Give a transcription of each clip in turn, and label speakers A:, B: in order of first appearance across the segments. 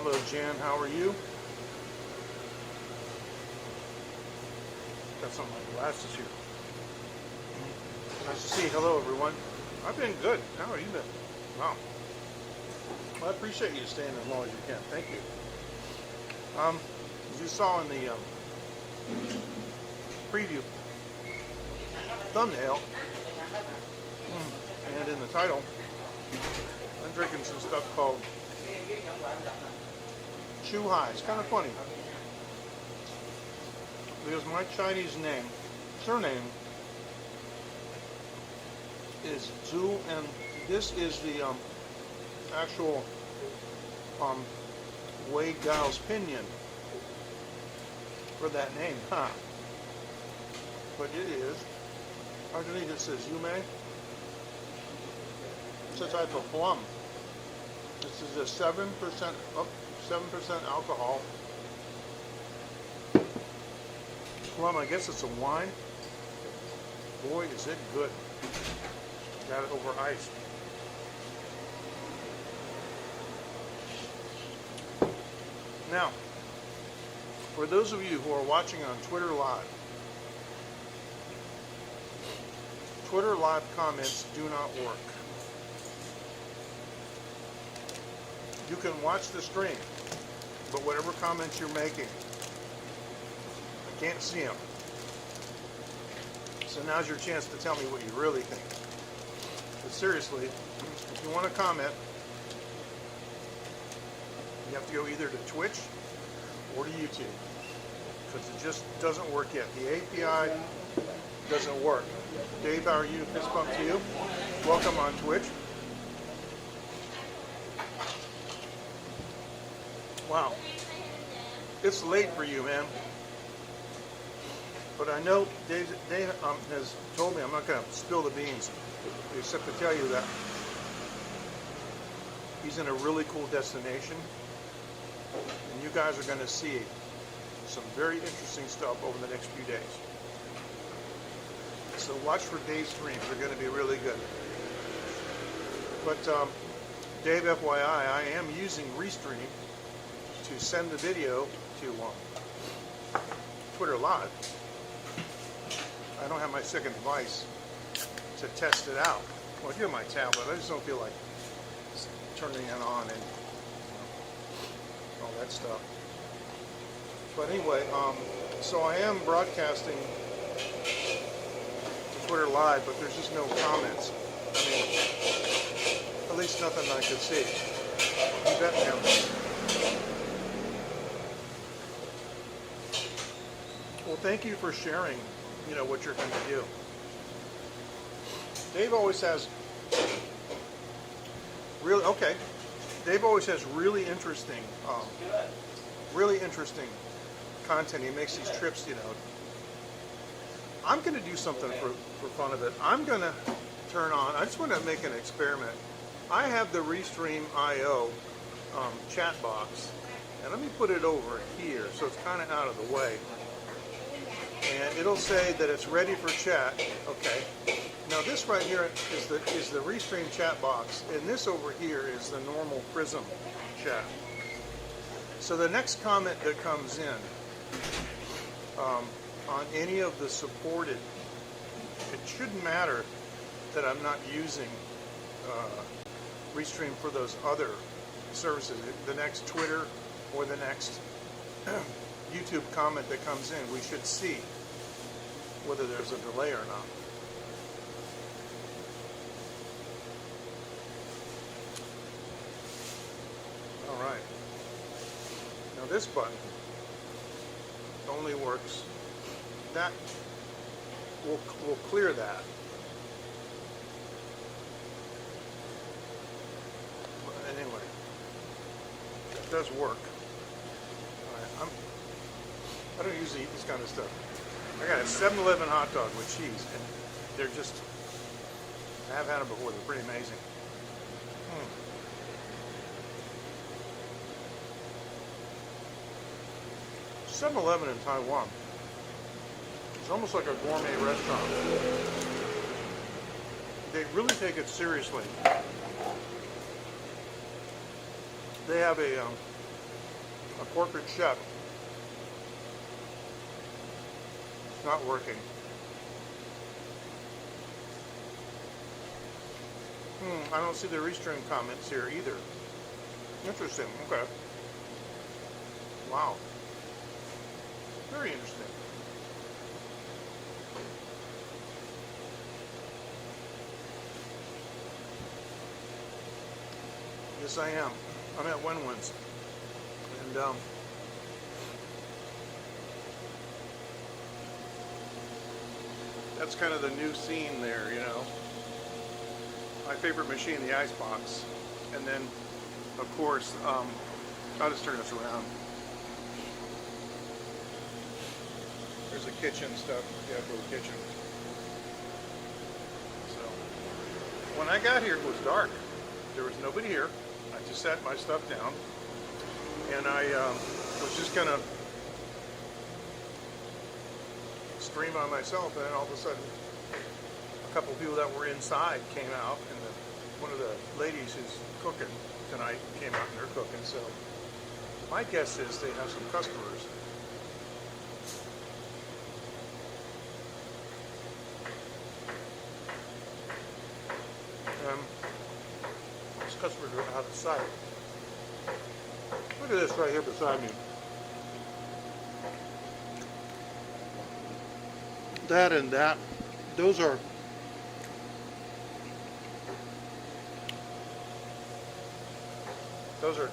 A: Hello, Jan. How are you? Got some of my glasses here. Nice to see you. Hello, everyone. I've been good. How have you been? Wow. Well, I appreciate you staying as long as you can. Thank you. As you saw in the preview thumbnail and in the title, I'm drinking some stuff called Chu-Hi. It's kind of funny because my Chinese surname is Zhu, and this is the actual Wei Gao's pinyin for that name, huh? But it is, underneath it says Yume. It's a type of plum. This is a 7% alcohol plum. I guess it's a wine. Boy, is it good. Got it over ice. Now, for those of you who are watching on Twitter Live comments do not work. You can watch the stream, but whatever comments you're making, I can't see them. So now's your chance to tell me what you really think. But seriously, if you want to comment, you have to go either to Twitch or to YouTube, because it just doesn't work yet. The API doesn't work. Dave, how are you? Fist bump to you. Welcome on Twitch. Wow. It's late for you, man. But I know Dave has told me, I'm not going to spill the beans, except to tell you that he's in a really cool destination. And you guys are going to see some very interesting stuff over the next few days. So watch for Dave's streams. They're going to be really good. But Dave, FYI, I am using Restream to send the video to Twitter Live. I don't have my second device to test it out. Well, I do have my tablet. I just don't feel like turning it on and all that stuff. But anyway, so I am broadcasting to Twitter Live, but there's just no comments. I mean, at least nothing I could see. You bet, man. Well, thank you for sharing, what you're going to do. Dave always has really interesting content. He makes these trips, I'm going to do something for fun of it. I'm going to turn on, I just want to make an experiment. I have the Restream IO chat box, and let me put it over here so it's kind of out of the way. And it'll say that it's ready for chat. Okay. Now this right here is the Restream chat box, and this over here is the normal Prism chat. So the next comment that comes in on any of the supported, it shouldn't matter that I'm not using Restream for those other services. The next Twitter or the next YouTube comment that comes in, we should see whether there's a delay or not. All right. Now this button only works. That will clear that. But anyway, it does work. All right, I don't usually eat this kind of stuff. I got a 7-Eleven hot dog with cheese, and they're just, I have had them before, they're pretty amazing. 7-Eleven in Taiwan is almost like a gourmet restaurant. They really take it seriously. They have a a corporate chef. It's not working. I don't see the restream comments here either. Interesting. Okay. Wow. Very interesting. Yes, I am. I'm at Win-Win's. And, that's kind of the new scene there, you know. My favorite machine, the icebox. And then, of course, I'll just turn this around. There's the kitchen stuff. Yeah, for the kitchen. So, when I got here, it was dark. There was nobody here. I just sat my stuff down. And I was just going to stream on myself, and then all of a sudden, a couple of people that were inside came out, and one of the ladies who's cooking tonight came out and they're cooking. So my guess is they have some customers. These customers are out of sight. Look at this right here beside me. That and that, those are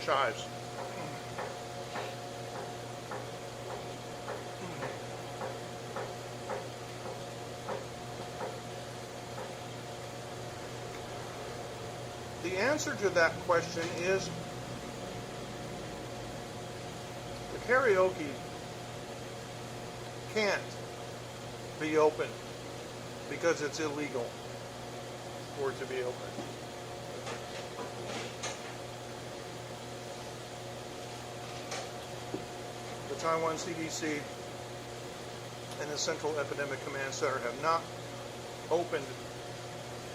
A: chives. The answer to that question is the karaoke can't be open because it's illegal for it to be open. The Taiwan CDC and the Central Epidemic Command Center have not opened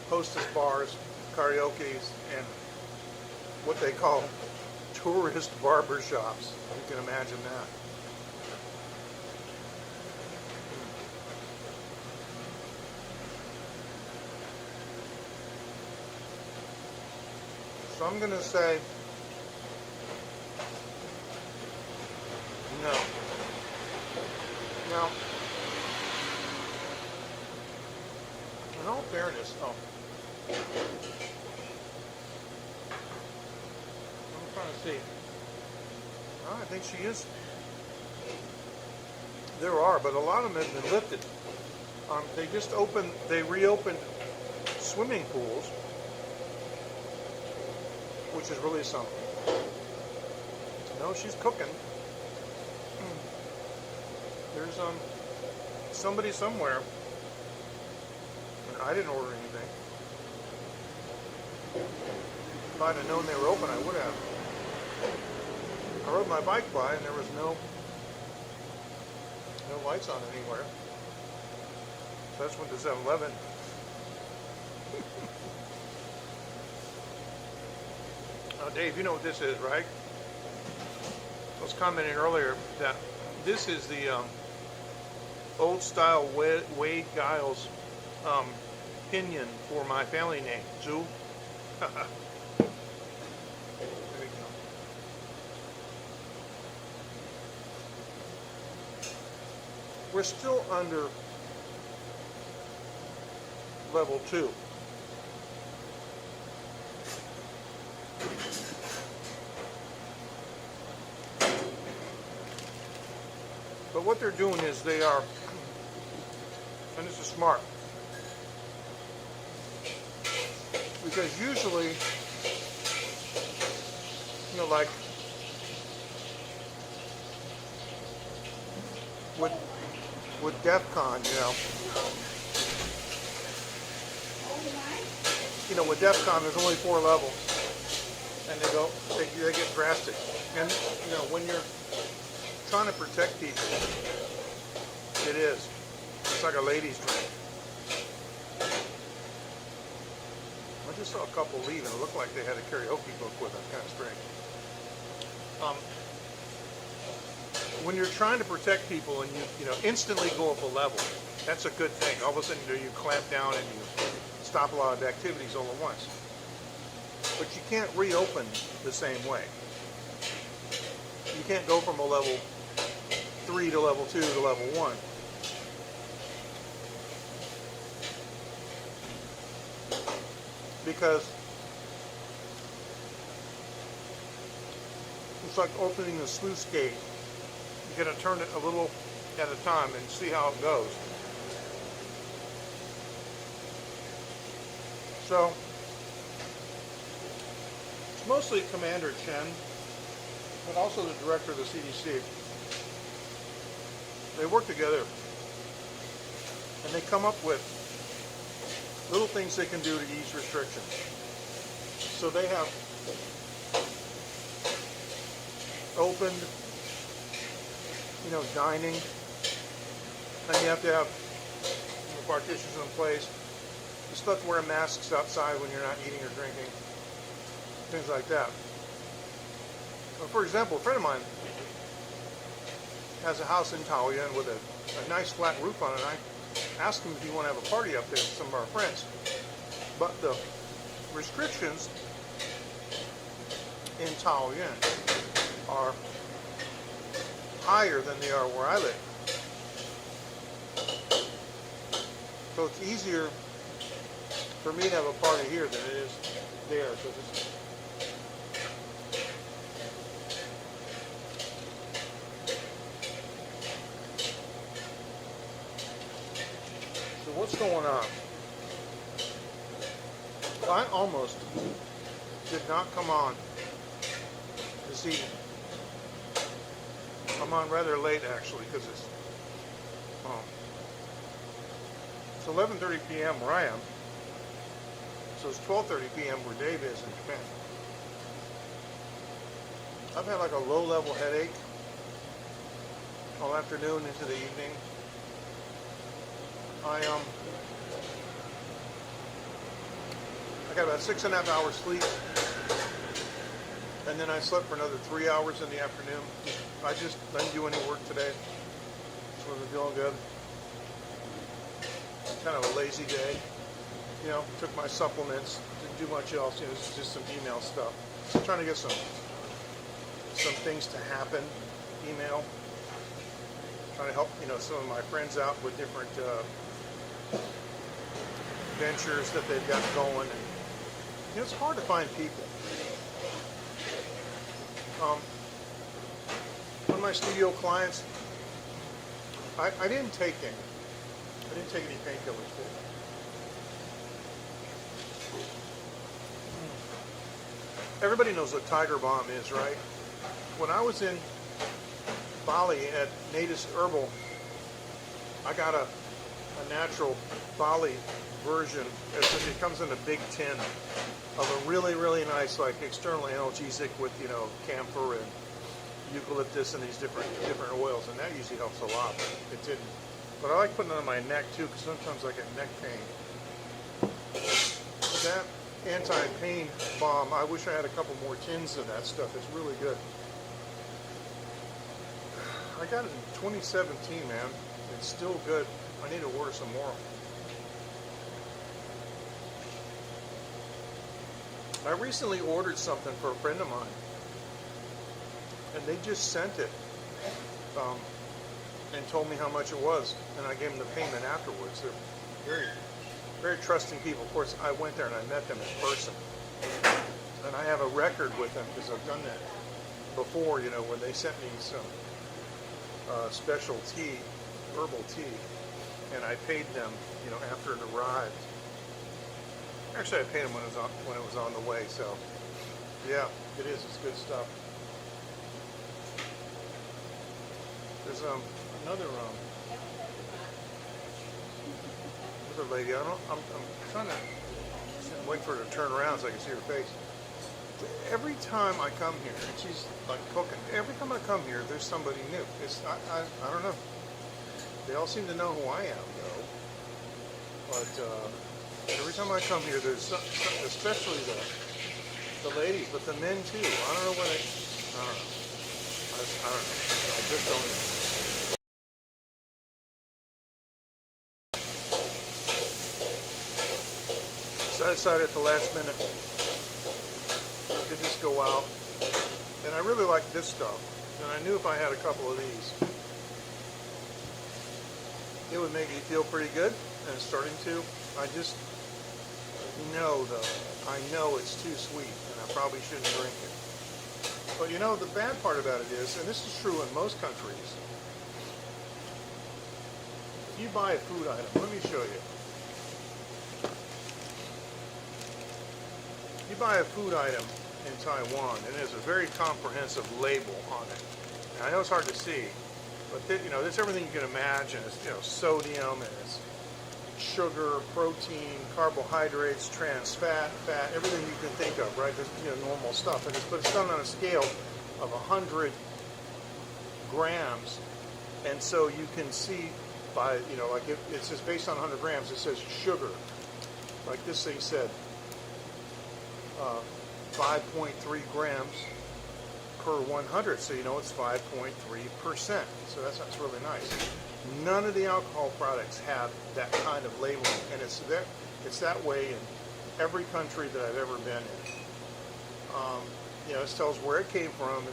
A: hostess bars, karaoke's, and what they call tourist barber shops. You can imagine that. So I'm going to say no. Now, in all fairness, I'm trying to see. Well, I think she is. There are, but a lot of them have been lifted. They reopened swimming pools, which is really something. No, she's cooking. There's somebody somewhere. And I didn't order anything. If I'd have known they were open, I would have. I rode my bike by and there was no lights on anywhere. So that's went to 7-Eleven. Now, Dave, you know what this is, right? I was commenting earlier that this is the old-style Wade Giles pinion for my family name, Zhu. There we go. We're still under level 2. But what they're doing is they are, and this is smart, because usually, like with DEF CON, with DEF CON there's only 4 levels, and they get drastic, and when you're trying to protect people, it is. It's like a ladies' drink. I just saw a couple leave, and it looked like they had a karaoke book with them. Kind of strange. when you're trying to protect people and you know instantly go up a level, that's a good thing. All of a sudden you clamp down and you stop a lot of activities all at once. But you can't reopen the same way. You can't go from a level 3 to level 2 to level 1. Because it's like opening a sluice gate. You gotta turn it a little at a time and see how it goes. So it's mostly Commander Chen, but also the director of the CDC. They work together and they come up with little things they can do to ease restrictions. So they have opened, you know, dining, and you have to have partitions in place. You're supposed to wear masks outside when you're not eating or drinking, things like that. Well, for example, a friend of mine has a house in Taoyuan with a nice flat roof on it. I asked him if he want to have a party up there with some of our friends. But the restrictions in Taoyuan are higher than they are where I live. So it's easier for me to have a party here than it is there. So what's going on? I almost did not come on this evening. I'm on rather late actually because it's 11:30 p.m. where I am. So it's 12:30 p.m. where Dave is in Japan. I've had like a low-level headache all afternoon into the evening. I got about 6.5 hours sleep, and then I slept for another 3 hours in the afternoon. I just didn't do any work today. Just wasn't feeling good. Kind of a lazy day. You know, took my supplements, didn't do much else. You know, it's just some email stuff. Just trying to get some things to happen. Email. Trying to help, you know, some of my friends out with different ventures that they've got going. And, you know, it's hard to find people. One of my studio clients, I didn't take any. I didn't take any painkillers for it. Everybody knows what Tiger Balm is, right? When I was in Bali at Natus Herbal, I got a natural Bali version. It comes in a big tin of a really, really nice, like, external analgesic with, you know, camphor and eucalyptus and these different oils, and that usually helps a lot. But it didn't. But I like putting it on my neck too, because sometimes I get neck pain. But that anti-pain balm, I wish I had a couple more tins of that stuff. It's really good. I got it in 2017, man. It's still good. I need to order some more. I recently ordered something for a friend of mine, and they just sent it and told me how much it was, and I gave them the payment afterwards. They're very, very trusting people. Of course, I went there and I met them in person, and I have a record with them because I've done that before. You know, when they sent me some special tea, herbal tea, and I paid them, you know, after it arrived. Actually, I paid them when it was on the way. So, yeah, it is. It's good stuff. There's another lady. I'm trying to wait for her to turn around so I can see her face. Every time I come here, and she's like cooking. Every time I come here, there's somebody new. I don't know. They all seem to know who I am, though. But every time I come here, there's especially the ladies, but the men too. I don't know. I I don't know. I just don't know. So I decided at the last minute to just go out. And I really like this stuff. And I knew if I had a couple of these, it would make me feel pretty good. And it's starting to. I just know, though, I know it's too sweet. And I probably shouldn't drink it. But you know, the bad part about it is, and this is true in most countries, if you buy a food item, let me show you. You buy a food item in Taiwan, and there's a very comprehensive label on it. And I know it's hard to see, but you know, there's everything you can imagine. It's, you know, sodium, and it's sugar, protein, carbohydrates, trans fat, everything you can think of, right? Just, you know, normal stuff. And but it's done on a scale of 100 grams, and so you can see by, you know, like it says based on 100 grams, it says sugar. Like this thing said, 5.3 grams per 100, so you know it's 5.3%. So that's really nice. None of the alcohol products have that kind of labeling, and it's that way in every country that I've ever been in. You know, it tells where it came from.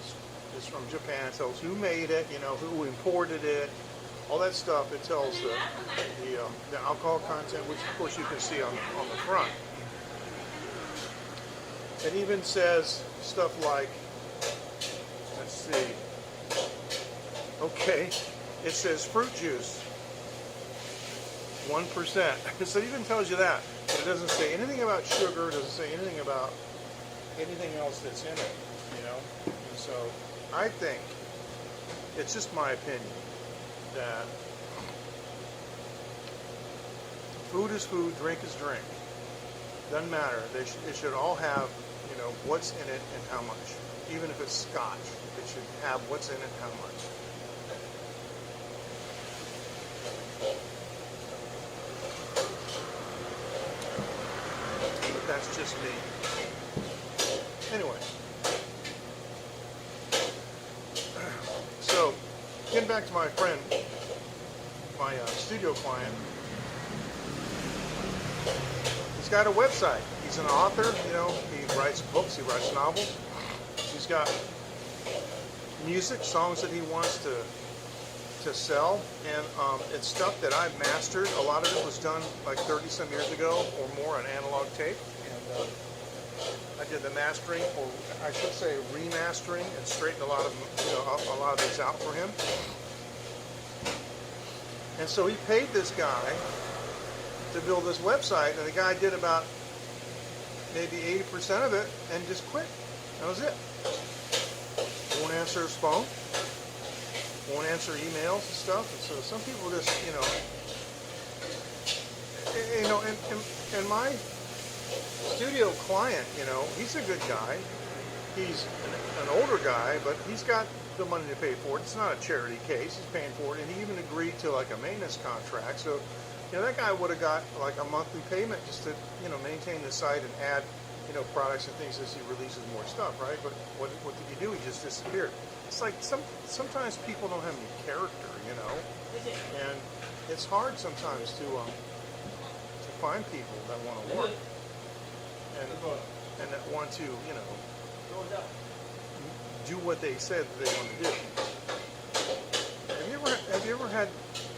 A: It's from Japan. It tells who made it, you know, who imported it, all that stuff. It tells the alcohol content, which of course you can see on the front. It even says stuff like, let's see, okay, it says fruit juice, 1%. So it even tells you that. But it doesn't say anything about sugar, it doesn't say anything about anything else that's in it, you know? And so I think, it's just my opinion, that food is food, drink is drink. Doesn't matter. It should all have, you know, what's in it and how much. Even if it's scotch, it should have what's in it and how much. But that's just me. Anyway. So, getting back to my friend, my studio client. He's got a website. He's an author, you know, he writes books, he writes novels. He's got music, songs that he wants to sell, and it's stuff that I've mastered. A lot of it was done like 30 some years ago or more on analog tape, and I did the mastering, or I should say remastering, and straightened a lot of, you know, a lot of these out for him. And so he paid this guy to build this website, and the guy did about maybe 80% of it and just quit. That was it. Won't answer his phone, won't answer emails and stuff. And so some people just, you know, and my studio client, you know, he's a good guy. He's an older guy, but he's got the money to pay for it. It's not a charity case. He's paying for it, and he even agreed to like a maintenance contract. So, you know, that guy would have got like a monthly payment just to, you know, maintain the site and add, you know, products and things as he releases more stuff, right? But what did he do? He just disappeared. It's like sometimes people don't have any character, you know, and it's hard sometimes to find people that want to work and that want to, you know, do what they said that they want to do. Have you ever had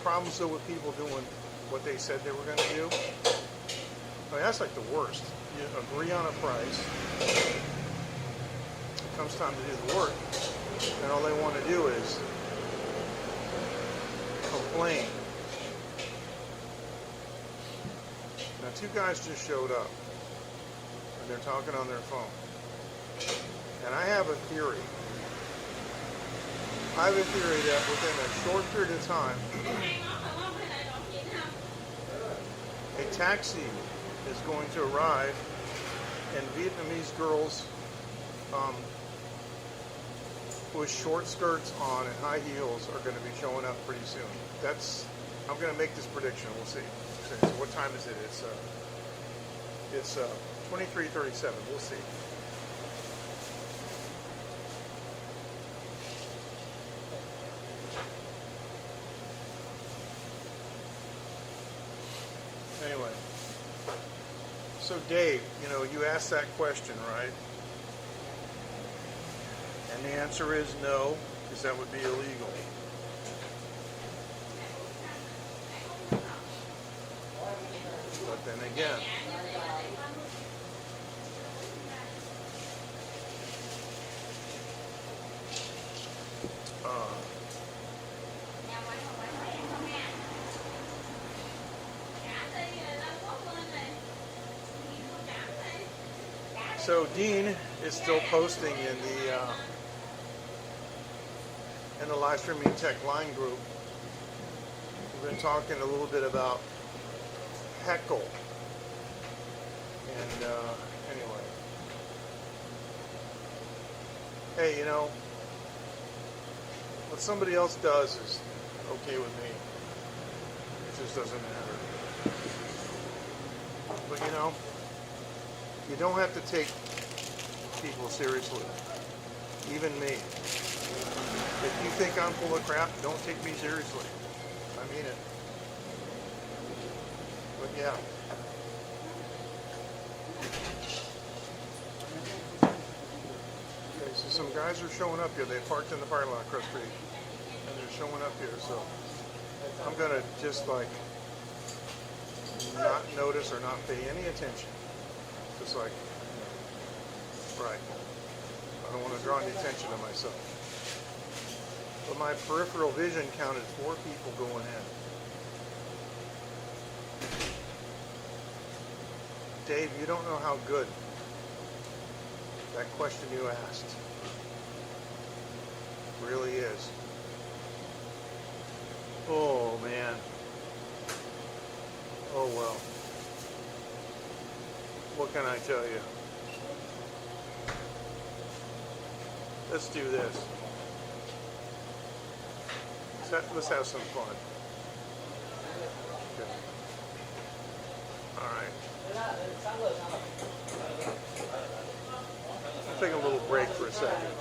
A: problems though with people doing what they said they were going to do? I mean, that's like the worst. You agree on a price. It comes time to do the work, and all they want to do is complain. Now, two guys just showed up, and they're talking on their phone. And I have a theory. I have a theory that within a short period of time, a taxi is going to arrive, and Vietnamese girls with short skirts on and high heels are going to be showing up pretty soon. I'm going to make this prediction. We'll see. So what time is it? It's 23:37. We'll see. So Dave, you asked that question, right? And the answer is no, because that would be illegal. But then again, so Dean is still posting in the live streaming tech line group. We've been talking a little bit about heckle, and anyway, hey, what somebody else does is okay with me. It just doesn't matter. But you don't have to take people seriously, even me. If you think I'm full of crap, don't take me seriously. I mean it. But yeah. Okay, so some guys are showing up here. They parked in the parking lot across the street, and they're showing up here. So I'm gonna just like not notice or not pay any attention. Just like, right. I don't want to draw any attention to myself. But my peripheral vision counted 4 people going in. Dave, you don't know how good that question you asked really is. Oh, man. Oh, well. What can I tell you? Let's do this. Let's have some fun. Okay. All right. I'll take a little break for a second.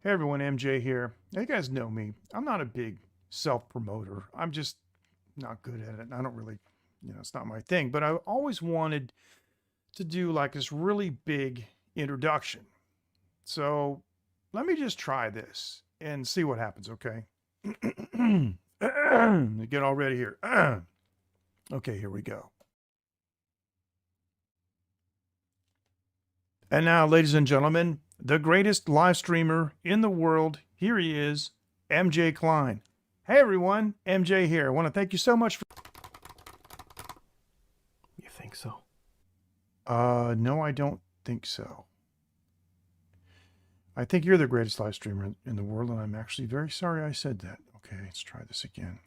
A: Hey everyone, MJ here. Now, you guys know me. I'm not a big self-promoter. I'm just not good at it. I don't really, it's not my thing. But I always wanted to do like this really big introduction. So let me just try this and see what happens, okay? Get all ready here. Okay, here we go. And now, ladies and gentlemen, the greatest live streamer in the world. Here he is, MJ Klein. Hey everyone, MJ here. I want to thank you so much for...
B: You think so?
A: No, I don't think so. I think you're the greatest live streamer in the world, and I'm actually very sorry I said that. Okay, let's try this again.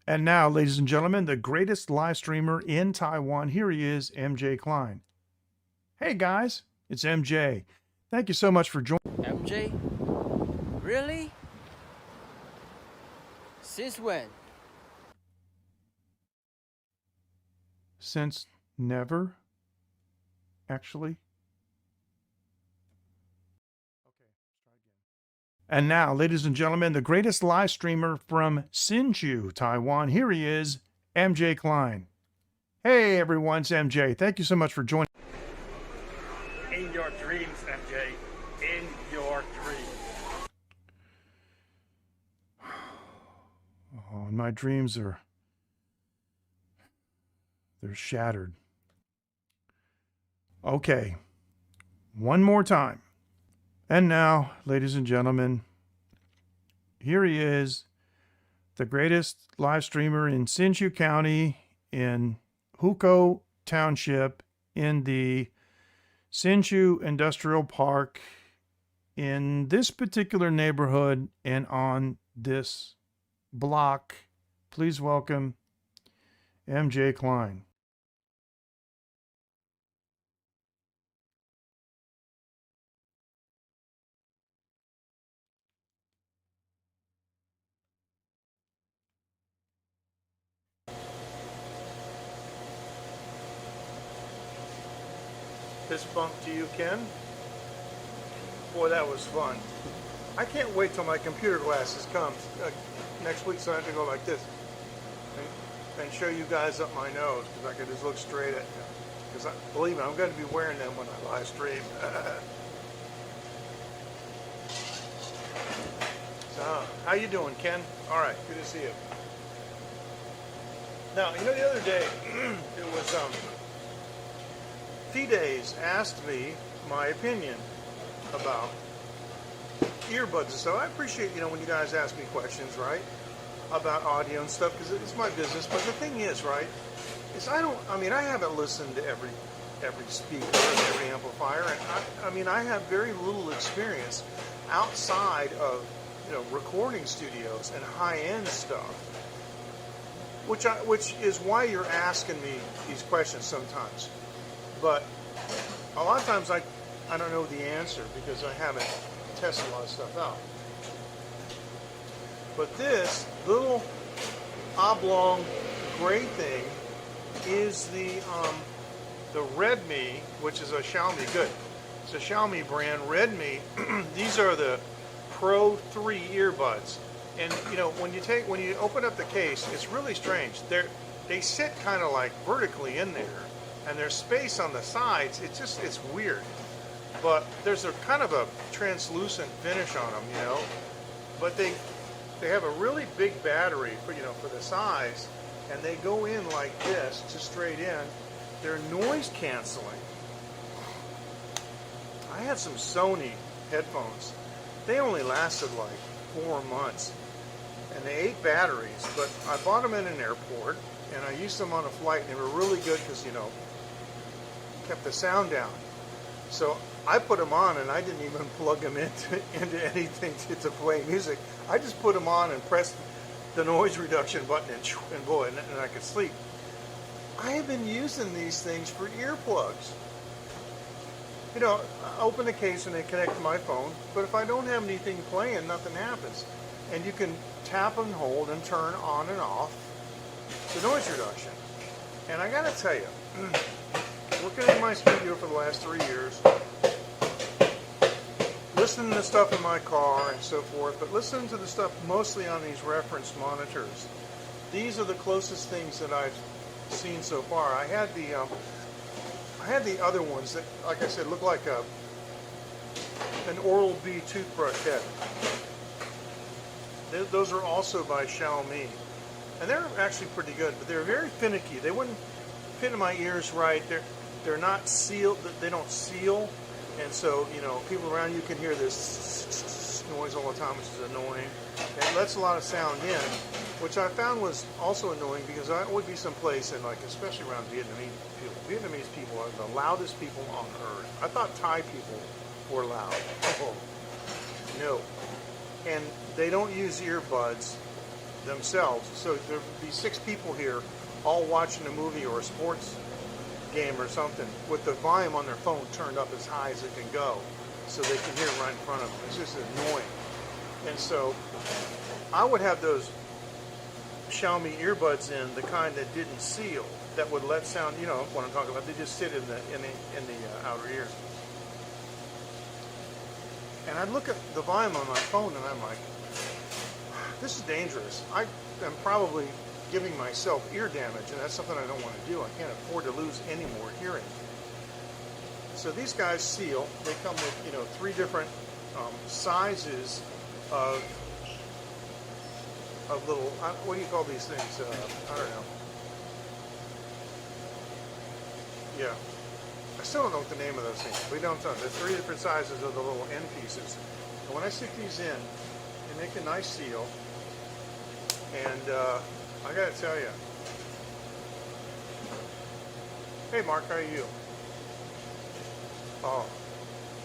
A: And now, ladies and gentlemen, the greatest live streamer in Taiwan. Here he is, MJ Klein. Hey guys, it's MJ. Thank you so much for joining.
B: MJ? Really? Since when?
A: Since never, actually. Okay, let's try again. And now, ladies and gentlemen, the greatest live streamer from Hsinchu, Taiwan. Here he is, MJ Klein. Hey everyone, it's MJ. Thank you so much for joining.
C: In your dreams, MJ. In your dreams.
A: Oh, and my dreams they're shattered. Okay, one more time. And now, ladies and gentlemen, here he is, the greatest live streamer in Hsinchu County, in Hukou Township, in the Hsinchu Industrial Park, in this particular neighborhood, and on this block. Please welcome MJ Klein. Fist bump to you, Ken. Boy, that was fun. I can't wait till my computer glasses come next week, so I have to go like this and show you guys up my nose, because I can just look straight at you. Because believe me, I'm going to be wearing them when I live stream. So, how you doing, Ken? All right, good to see you. Now, you know, the other day, it was Fides asked me my opinion about earbuds and stuff. I appreciate, you know, when you guys ask me questions, right, about audio and stuff, because it's my business. But the thing is, right, is I haven't listened to every speaker and every amplifier, and I have very little experience outside of, you know, recording studios and high-end stuff, which is why you're asking me these questions sometimes. But a lot of times I don't know the answer because I haven't tested a lot of stuff out. But this little oblong gray thing is the Redmi, which is a Xiaomi. Good. It's a Xiaomi brand, Redmi. These are the Pro 3 earbuds. And you know, when you open up the case, it's really strange. They sit kind of like vertically in there, and there's space on the sides. It's weird. But there's a kind of a translucent finish on them, you know. But they have a really big battery for, you know, for the size, and they go in like this, just straight in. They're noise canceling. I had some Sony headphones. They only lasted like 4 months, and they ate batteries. But I bought them in an airport, and I used them on a flight, and they were really good because, you know, kept the sound down. So I put them on, and I didn't even plug them into anything to play music. I just put them on and pressed the noise reduction button, and boy, and I could sleep. I have been using these things for earplugs. You know, I open the case and they connect to my phone, but if I don't have anything playing, nothing happens. And you can tap and hold and turn on and off the noise reduction. And I gotta tell you, working in my studio for the last 3 years, listening to stuff in my car and so forth, but listening to the stuff mostly on these reference monitors, these are the closest things that I've seen so far. I had the other ones that, like I said, look like an Oral-B toothbrush head. Those are also by Xiaomi, and they're actually pretty good, but they're very finicky. They wouldn't fit in my ears right. They're not sealed. They don't seal, and so, you know, people around you can hear this noise all the time, which is annoying. It lets a lot of sound in, which I found was also annoying because I would be someplace, and like especially around Vietnamese people. Vietnamese people are the loudest people on earth. I thought Thai people were loud. Oh, no. And they don't use earbuds themselves. So there'd be 6 people here all watching a movie or a sports game or something with the volume on their phone turned up as high as it can go so they can hear it right in front of them. It's just annoying. And so I would have those Xiaomi earbuds in, the kind that didn't seal, that would let sound, you know what I'm talking about. They just sit in the outer ear. And I'd look at the volume on my phone and I'm like, this is dangerous. I am probably giving myself ear damage, and that's something I don't want to do. I can't afford to lose any more hearing. So these guys seal. They come with, you know, 3 different sizes of little, what do you call these things? I don't know. Yeah. I still don't know what the name of those things. We don't know. There's 3 different sizes of the little end pieces. And when I stick these in, they make a nice seal. And I gotta tell you. Hey Mark, how are you? Oh,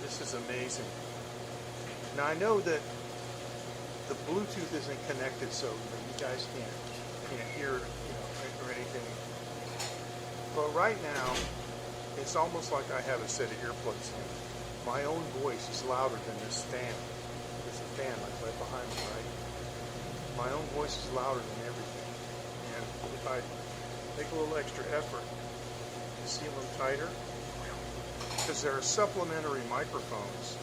A: this is amazing. Now I know that the Bluetooth isn't connected, so you guys can't hear, you know, or anything. But right now, it's almost like I have a set of earplugs in. My own voice is louder than this fan. There's a fan like right behind me, right? My own voice is louder than everything. And if I make a little extra effort to seal them tighter, because there are supplementary microphones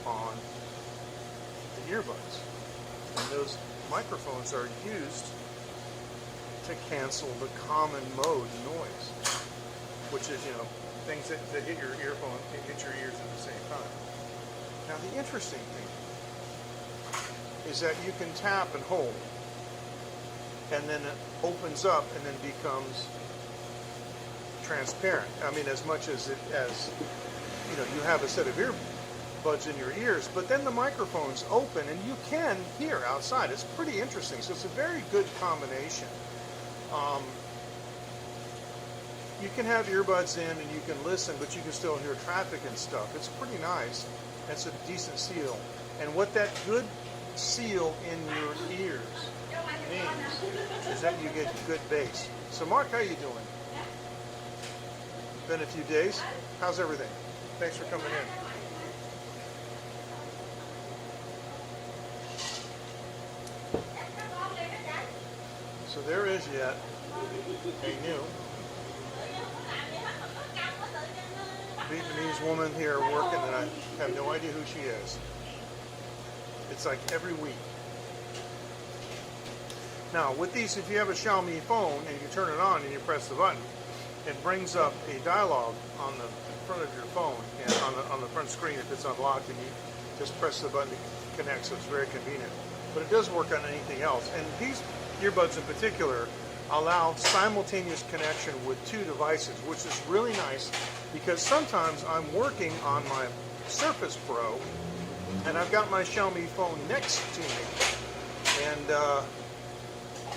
A: on the earbuds. And those microphones are used to cancel the common mode noise, which is, you know, things that hit your earphone, hit your ears at the same time. Now the interesting thing is that you can tap and hold, and then it opens up and then becomes transparent. I mean, as much as you know, you have a set of earbuds in your ears, but then the microphone's open and you can hear outside. It's pretty interesting. So it's a very good combination. You can have earbuds in and you can listen, but you can still hear traffic and stuff. It's pretty nice. It's a decent seal. And what that good seal in your ears means is that you get good bass. So Mark, how you doing? Been a few days. How's everything? Thanks for coming in. So there is yet a new Vietnamese woman here working, and I have no idea who she is. It's like every week. Now, with these, if you have a Xiaomi phone and you turn it on and you press the button, it brings up a dialogue on the front of your phone and on the front screen if it's unlocked, and you just press the button to connect, so it's very convenient. But it does work on anything else. And these earbuds in particular allow simultaneous connection with two devices, which is really nice because sometimes I'm working on my Surface Pro and I've got my Xiaomi phone next to me, and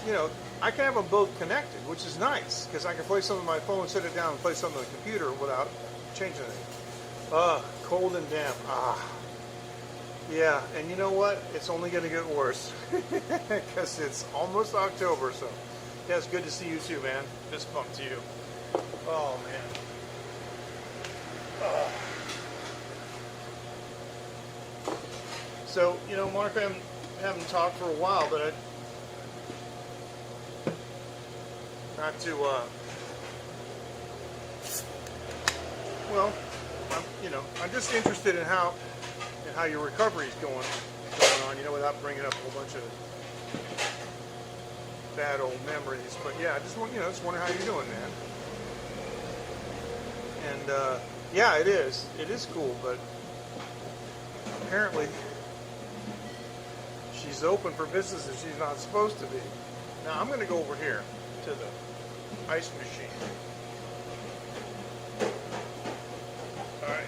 A: you know, I can have them both connected, which is nice because I can play something on my phone, set it down, and play something on the computer without changing anything. Cold and damp. Yeah, and you know what? It's only going to get worse because it's almost October. So, yeah, it's good to see you too, man. Fist bump to you. Oh man. So, you know, Mark, I haven't talked for a while, but not to, well, I'm just interested in how your recovery is going on, you know, without bringing up a whole bunch of bad old memories. But yeah, I just want, just wondering how you're doing, man. And yeah, it is cool, but apparently she's open for business and she's not supposed to be. Now I'm going to go over here to the ice machine. All right.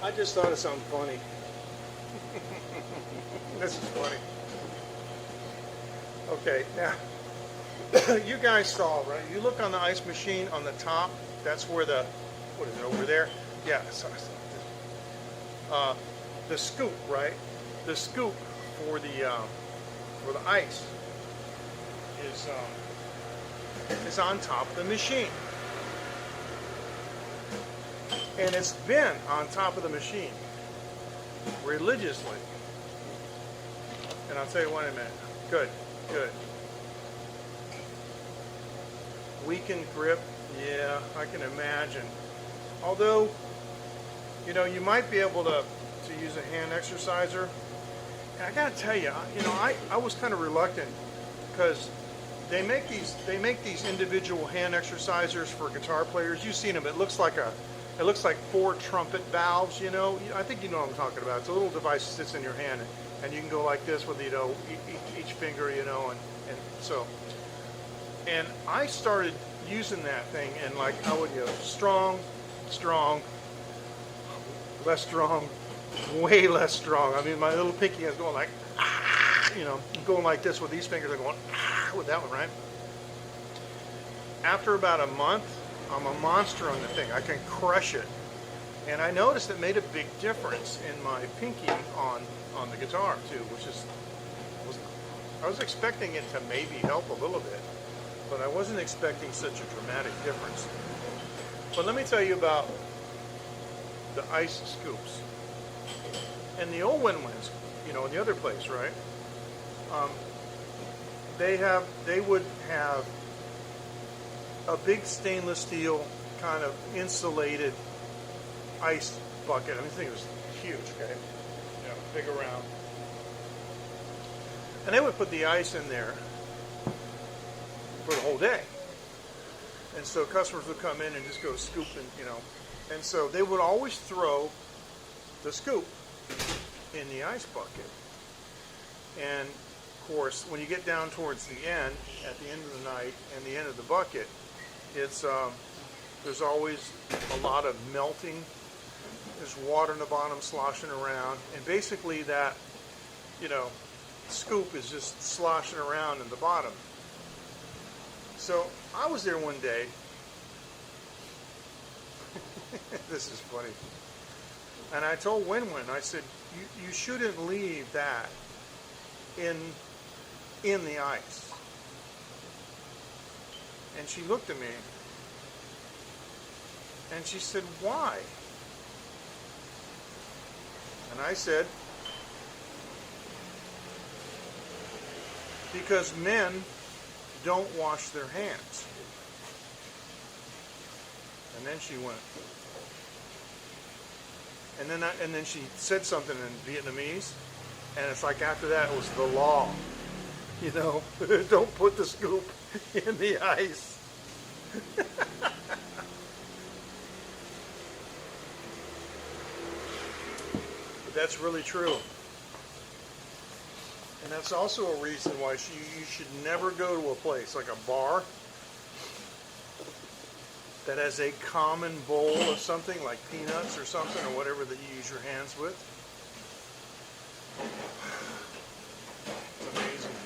A: I just thought of something funny. This is funny. Okay, now, you guys saw, right? You look on the ice machine on the top, that's where the, what is it, over there? Yeah, sorry. The scoop, right? The scoop for the ice is on top of the machine. And it's been on top of the machine religiously. And I'll tell you what in a minute. Good. Weakened grip, yeah, I can imagine. Although, you might be able to use a hand exerciser. And I gotta tell you, I was kind of reluctant because they make these individual hand exercisers for guitar players. You've seen them. It looks like 4 trumpet valves, I think you know what I'm talking about. It's a little device that sits in your hand, and you can go like this with, each finger, and so. And I started using that thing, and like I would, strong, less strong, way less strong. I mean, my little pinky is going like, going like this with these fingers. I'm going, with that one, right? After about a month, I'm a monster on the thing. I can crush it. And I noticed it made a big difference in my pinky on the guitar too, which I was expecting it to maybe help a little bit, but I wasn't expecting such a dramatic difference. But let me tell you about the ice scoops. And the old Win-Wins, you know, in the other place, right? They would have a big stainless steel kind of insulated ice bucket. I mean, this thing was huge, okay? You know, big around. And they would put the ice in there for the whole day. And so customers would come in and just go scooping, you know. And so they would always throw the scoop in the ice bucket. And of course, when you get down towards the end, at the end of the night and the end of the bucket, it's there's always a lot of melting. There's water in the bottom sloshing around, and basically that, you know, scoop is just sloshing around in the bottom. So I was there one day. This is funny. And I told Win-Win, I said, you shouldn't leave that in the ice. And she looked at me and she said, why? And I said, because men don't wash their hands. And then she went. And then she said something in Vietnamese, and it's like after that it was the law. You know, don't put the scoop in the ice. But that's really true. And that's also a reason why you should never go to a place like a bar that has a common bowl of something like peanuts or something or whatever that you use your hands with. It's amazing.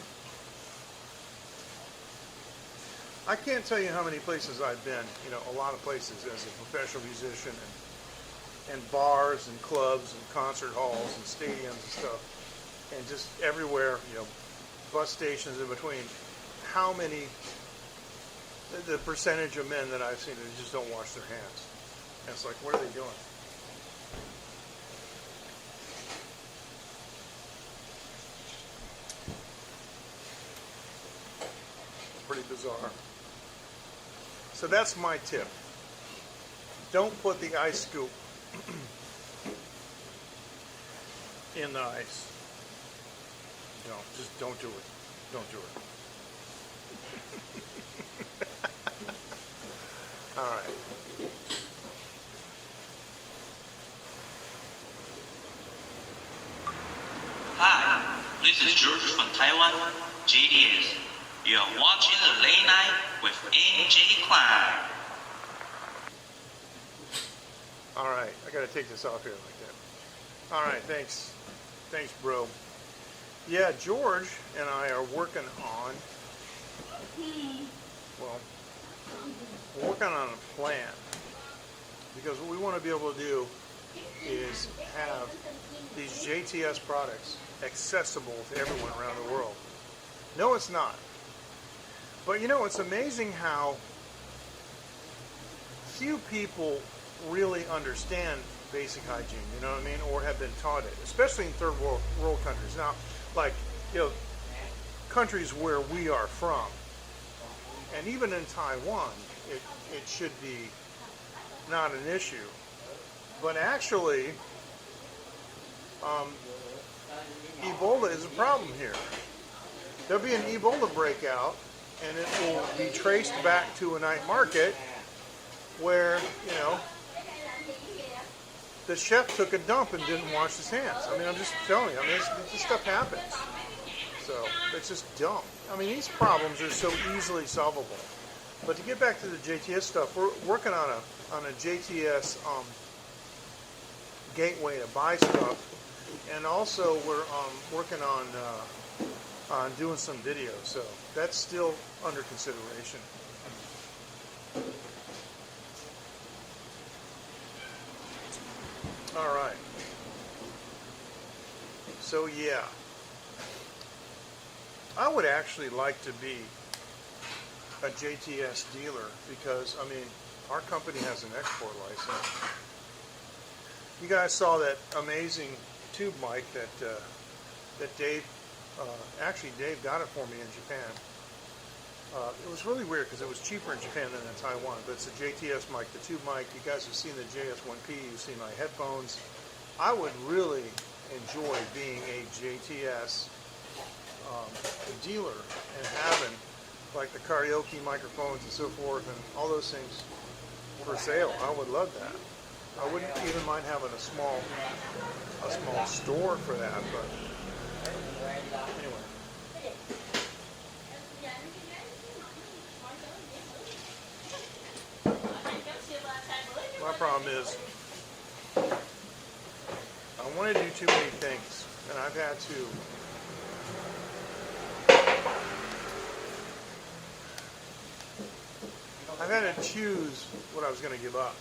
A: I can't tell you how many places I've been, you know, a lot of places as a professional musician, and bars and clubs and concert halls and stadiums and stuff, and just everywhere, you know, bus stations in between, how many, the percentage of men that I've seen that just don't wash their hands. And it's like, what are they doing? Pretty bizarre. So that's my tip. Don't put the ice scoop in the ice. Just don't do it. Don't do it. All right.
D: Hi, this is George from Taiwan, JDS. You are watching the Late Night with MJ Klein.
A: All right, I got to take this off here like that. All right, thanks. Thanks, bro. Yeah, George and I are working on, well, we're working on a plan. Because what we want to be able to do is have these JTS products accessible to everyone around the world. No, it's not. But you know, it's amazing how few people really understand basic hygiene, you know what I mean, or have been taught it, especially in third world countries. Now, like, you know, countries where we are from, and even in Taiwan, it should be not an issue. But actually, Ebola is a problem here. There'll be an Ebola breakout, and it will be traced back to a night market where, you know, the chef took a dump and didn't wash his hands. I mean, I'm just telling you. I mean, this stuff happens. So it's just dumb. I mean, these problems are so easily solvable. But to get back to the JTS stuff, we're working on a JTS gateway to buy stuff, and also we're working on doing some videos. So that's still under consideration. All right. So yeah, I would actually like to be a JTS dealer because, I mean, our company has an export license. You guys saw that amazing tube mic that Dave, actually Dave got it for me in Japan. It was really weird because it was cheaper in Japan than in Taiwan, but it's a JTS mic, the tube mic. You guys have seen the JS1P, you've seen my headphones. I would really enjoy being a JTS dealer and having like the karaoke microphones and so forth and all those things for sale. I would love that. I wouldn't even mind having a small store for that, but anyway. My problem is I want to do too many things, and I've had to choose what I was going to give up.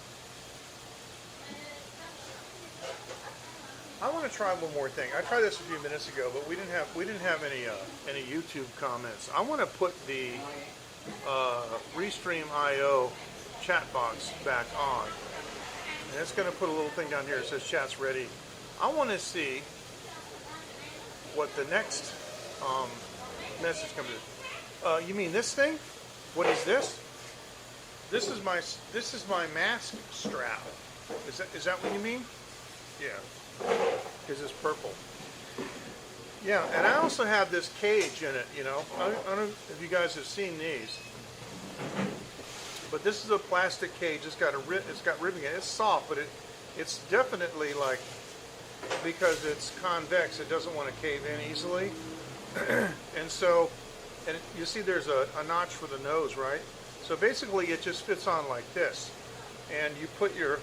A: I want to try one more thing. I tried this a few minutes ago, but we didn't have any YouTube comments. I want to put the Restream IO chat box back on, and it's going to put a little thing down here that says chat's ready. I want to see what the next message comes in. You mean this thing? What is this? This is my mask strap. Is that what you mean? Yeah, because it's purple. Yeah, and I also have this cage in it. You know, I don't know if you guys have seen these, but this is a plastic cage. It's got ribbing in it. It's soft, but it's definitely like, because it's convex, it doesn't want to cave in easily. And so, you see there's a notch for the nose, right? So basically it just fits on like this. And you put your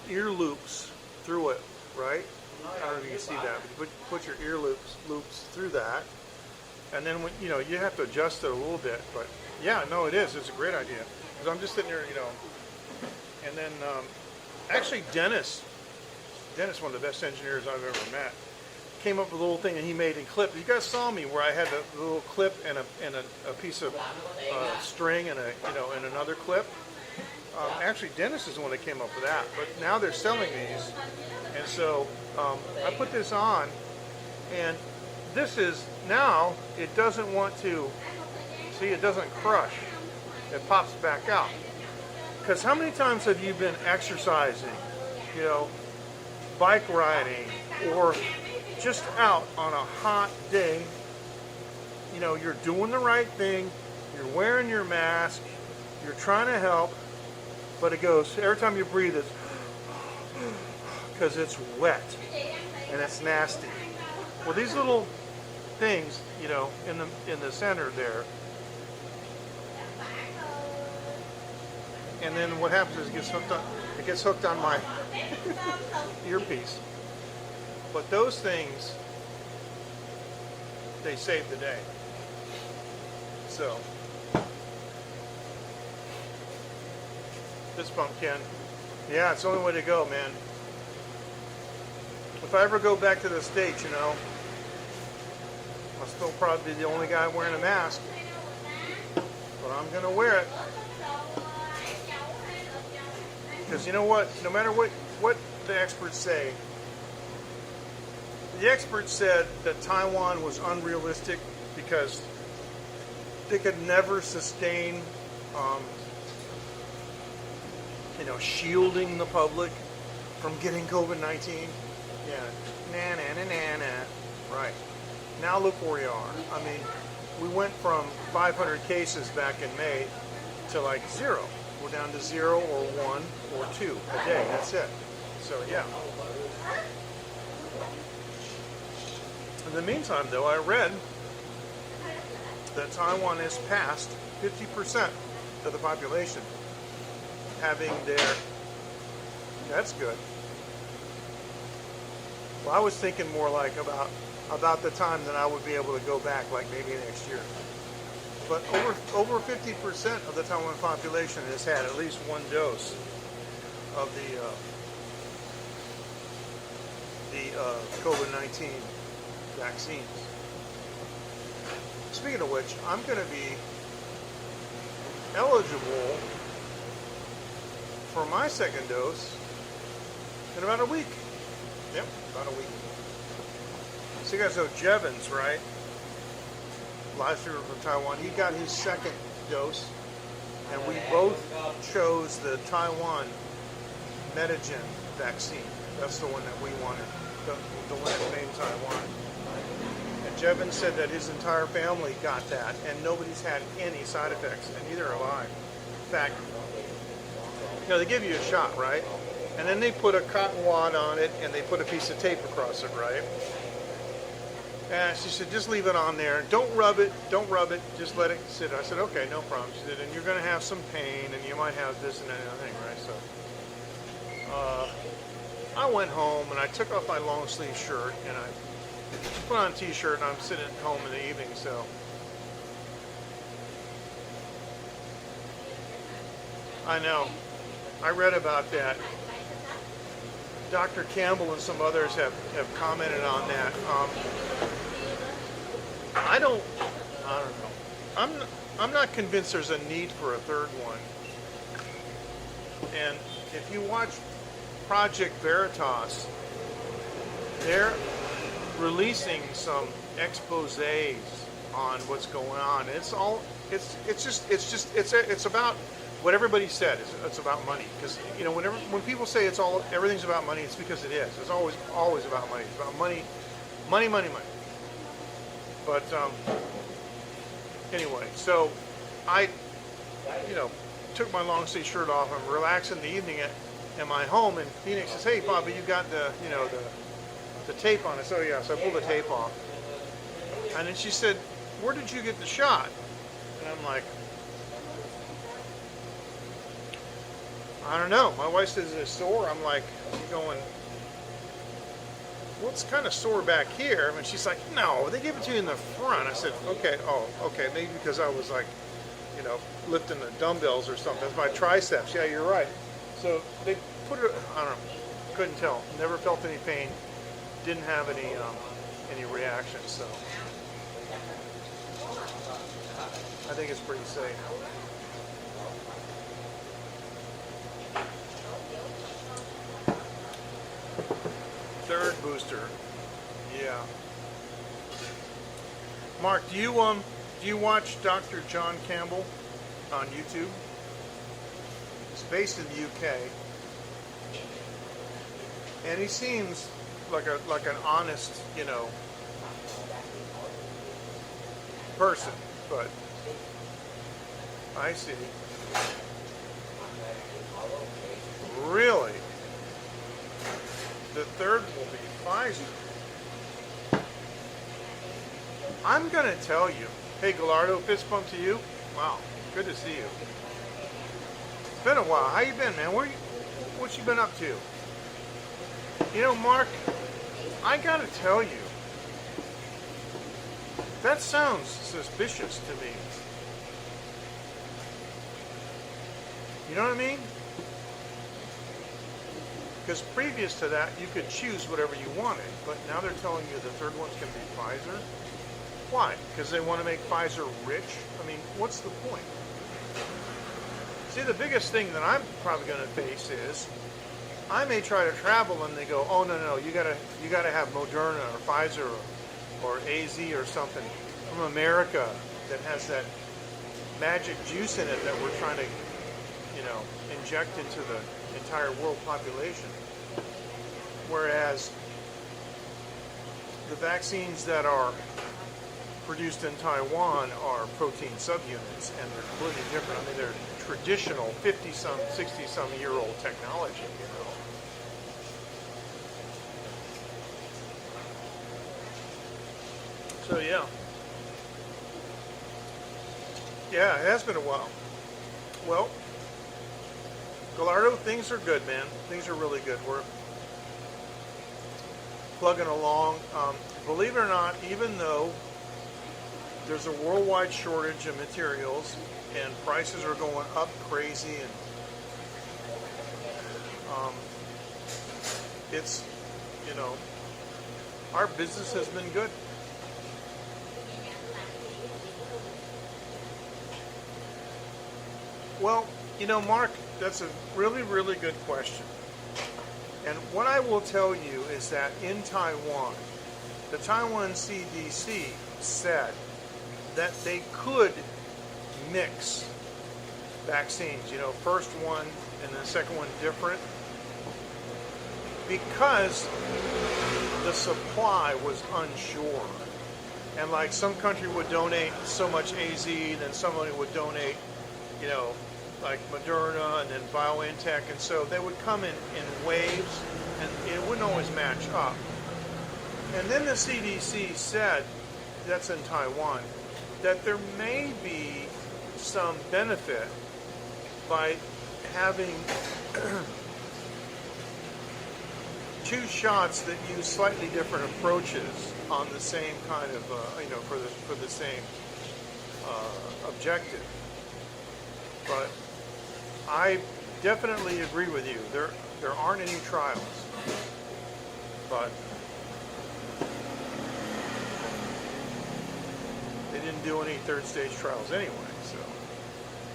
A: ear loops through it, right? I don't know if you can see that, but you put your ear loops through that. And then when, you know, you have to adjust it a little bit, but yeah, no, it is. It's a great idea. Because I'm just sitting here, you know, and then actually Dennis, one of the best engineers I've ever met, came up with a little thing that he made in clip. You guys saw me where I had a little clip and a piece of string and and another clip. Actually, Dennis is the one that came up with that. But now they're selling these, and so I put this on, and this is now it doesn't want to see. It doesn't crush. It pops back out. Because how many times have you been exercising, you know, bike riding, or just out on a hot day? You know, you're doing the right thing, you're wearing your mask, you're trying to help, but it goes, every time you breathe, it's because it's wet and it's nasty. Well, these little things, you know, in the center there, and then what happens is it gets hooked on my earpiece. But those things, they save the day. So, this pumpkin, yeah, it's the only way to go, man. If I ever go back to the States, you know, I'll still probably be the only guy wearing a mask, but I'm gonna wear it. Because you know what, no matter what the experts say, the experts said that Taiwan was unrealistic because they could never sustain, shielding the public from getting COVID-19. Yeah, right. Now look where we are. I mean, we went from 500 cases back in May to like 0. We're down to 0 or 1 or 2 a day. That's it. So yeah. In the meantime, though, I read that Taiwan has passed 50% of the population having their. That's good. Well, I was thinking more like about the time that I would be able to go back, like maybe next year. But over 50% of the Taiwan population has had at least one dose of the COVID-19 vaccines. Speaking of which, I'm going to be eligible for my second dose in about a week. Yep, about a week. So you guys know Jevons, right? Live streamer from Taiwan. He got his second dose, and we both chose the Taiwan Medigen vaccine. That's the one that we wanted, the one that's made in Taiwan. And Jevons said that his entire family got that, and nobody's had any side effects, and neither have I. In fact, you know, they give you a shot, right? And then they put a cotton wad on it, and they put a piece of tape across it, right? And she said, just leave it on there. Don't rub it, just let it sit. I said, okay, no problem. She said, and you're going to have some pain, and you might have this and that and other thing, right? So, I went home, and I took off my long sleeve shirt, and I put on a t-shirt, and I'm sitting at home in the evening, so. I know. I read about that. Dr. Campbell and some others have commented on that. I don't know. I'm not convinced there's a need for a third one. And if you watch Project Veritas, they're releasing some exposés on what's going on. It's about what everybody said. It's about money, because you know when people say everything's about money, it's because it is. It's always about money. It's about money. But anyway, so I took my long sleeve shirt off. I'm relaxing in the evening at my home, and Phoenix says, "Hey, Bobby, you got the tape on it." So yeah, so I pulled the tape off, and then she said, "Where did you get the shot?" And I'm like, I don't know. My wife says it's sore. I'm like, going, well, it's kind of sore back here. And she's like, no, they give it to you in the front. I said, okay, okay, maybe because I was like, lifting the dumbbells or something. That's my triceps. Yeah, you're right. So they put it, I don't know, couldn't tell. Never felt any pain. Didn't have any reaction. So I think it's pretty safe. Third booster, yeah. Mark, do you watch Dr. John Campbell on YouTube? He's based in the UK, and he seems like an honest, person. But I see. Really? The third will be Pfizer. I'm going to tell you. Hey, Gallardo, fist bump to you. Wow, good to see you. It's been a while. How you been, man? What you been up to? Mark, I got to tell you, that sounds suspicious to me. You know what I mean? Because previous to that, you could choose whatever you wanted, but now they're telling you the third one's going to be Pfizer. Why? Because they want to make Pfizer rich? I mean, what's the point? See, the biggest thing that I'm probably going to face is I may try to travel and they go, oh no, you gotta have Moderna or Pfizer or AZ or something from America that has that magic juice in it that we're trying to, inject into the entire world population. Whereas the vaccines that are produced in Taiwan are protein subunits, and they're completely different. I mean, they're traditional 50-some, 60-some-year-old technology, So, yeah. Yeah, it has been a while. Well, Gallardo, things are good, man. Things are really good. We're plugging along. Believe it or not, even though there's a worldwide shortage of materials and prices are going up crazy, and it's, you know, our business has been good. Well, you know, Mark, that's a really, really good question. And what I will tell you is that in Taiwan, the Taiwan CDC said that they could mix vaccines, you know, first one and the second one different, because the supply was unsure. And like some country would donate so much AZ, then somebody would donate, you know, like Moderna and then BioNTech, and so they would come in waves, and it wouldn't always match up. And then the CDC said, that's in Taiwan, that there may be some benefit by having two shots that use slightly different approaches on the same kind of, you know, for the same objective. But I definitely agree with you. There aren't any trials, but they didn't do any third stage trials anyway. So,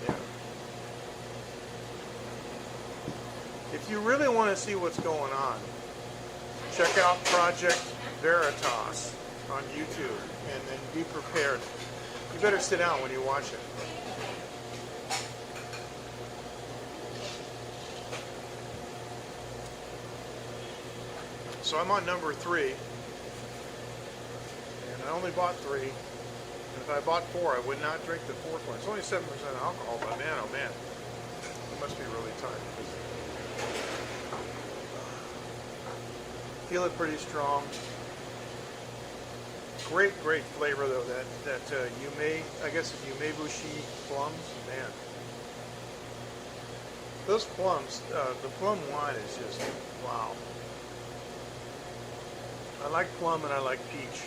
A: yeah. If you really want to see what's going on, check out Project Veritas on YouTube, and then be prepared. You better sit down when you watch it. So I'm on number 3, and I only bought 3. And if I bought 4, I would not drink the 4th one. It's only 7% alcohol, but man, oh man, it must be really tight. Feel it pretty strong. Great flavor though. That Yume, I guess Yumebushi plums, man. Those plums, the plum wine is just wow. I like plum and I like peach.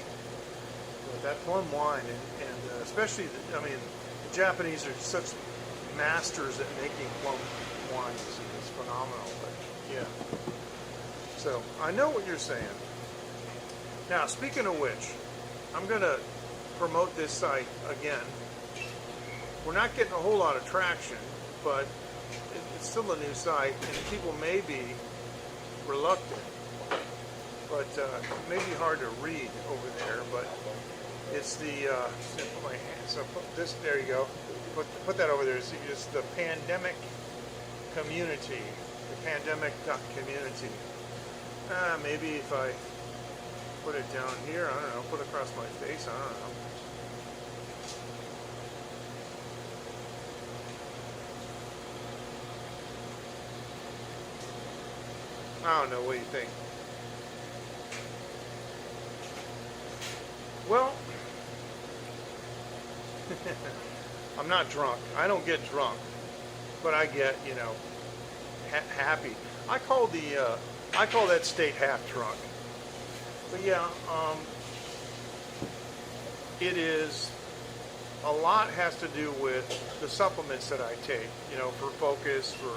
A: But that plum wine, and especially, I mean, the Japanese are such masters at making plum wines. It's phenomenal. But yeah. So I know what you're saying. Now, speaking of which, I'm going to promote this site again. We're not getting a whole lot of traction, but it's still a new site, and people may be reluctant. But it may be hard to read over there, but it's the, put my hand, so put this, there you go, put that over there, so it's the pandemic community, the pandemic.community. Maybe if I put it down here, I don't know, put it across my face, I don't know. I don't know, what do you think? Well, I'm not drunk. I don't get drunk, but I get, you know, happy. I call that state half drunk. But yeah, it is, a lot has to do with the supplements that I take, you know, for focus, for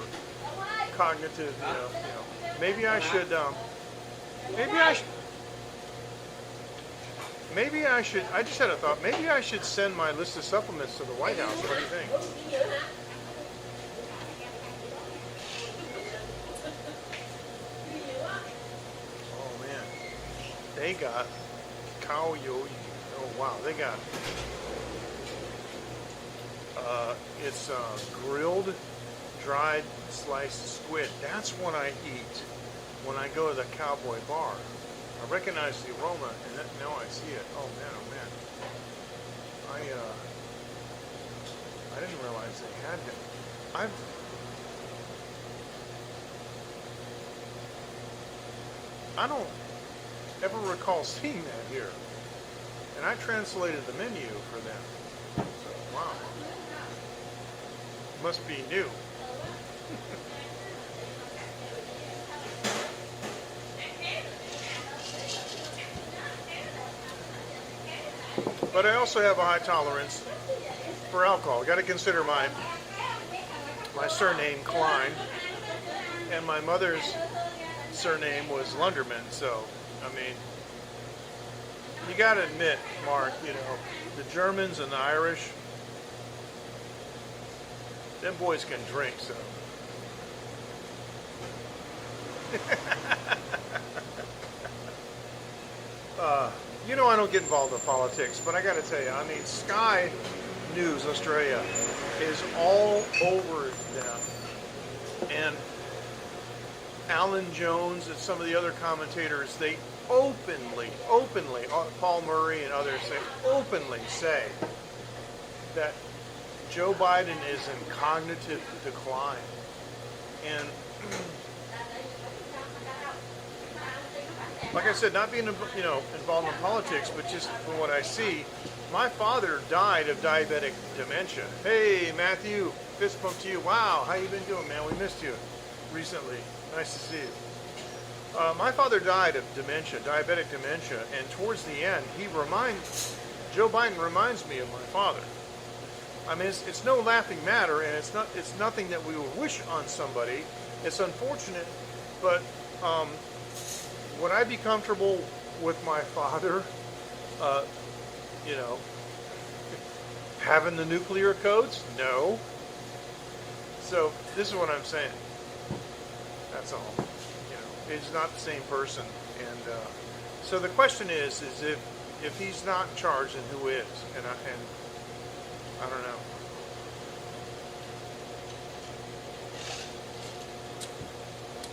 A: cognitive, you know. Maybe I should, I just had a thought, maybe I should send my list of supplements to the White House. What do you think? Oh man, they got cow yo. Oh wow, they got, it's grilled, dried, sliced squid. That's what I eat when I go to the Cowboy Bar. I recognize the aroma, and now I see it. Oh man, oh man. I didn't realize they had them. I don't ever recall seeing that here. And I translated the menu for them. So, wow. Must be new. But I also have a high tolerance for alcohol. Got to consider my surname Klein. and my mother's surname was Lunderman. So, I mean, you got to admit, Mark, you know, the Germans and the Irish, them boys can drink, so. You know I don't get involved in politics, but I got to tell you, I mean, Sky News Australia is all over them. And Alan Jones and some of the other commentators, they openly, Paul Murray and others, they openly say that Joe Biden is in cognitive decline. And like I said, not being involved in politics, but just from what I see, my father died of diabetic dementia. Hey, Matthew, fist bump to you. Wow, how you been doing, man? We missed you recently. Nice to see you. My father died of dementia, diabetic dementia, and towards the end, Joe Biden reminds me of my father. I mean, it's no laughing matter, and it's nothing that we would wish on somebody. It's unfortunate, but would I be comfortable with my father, having the nuclear codes? No. So this is what I'm saying. That's all. He's not the same person, and so the question is if he's not in charge, then who is? And I don't know.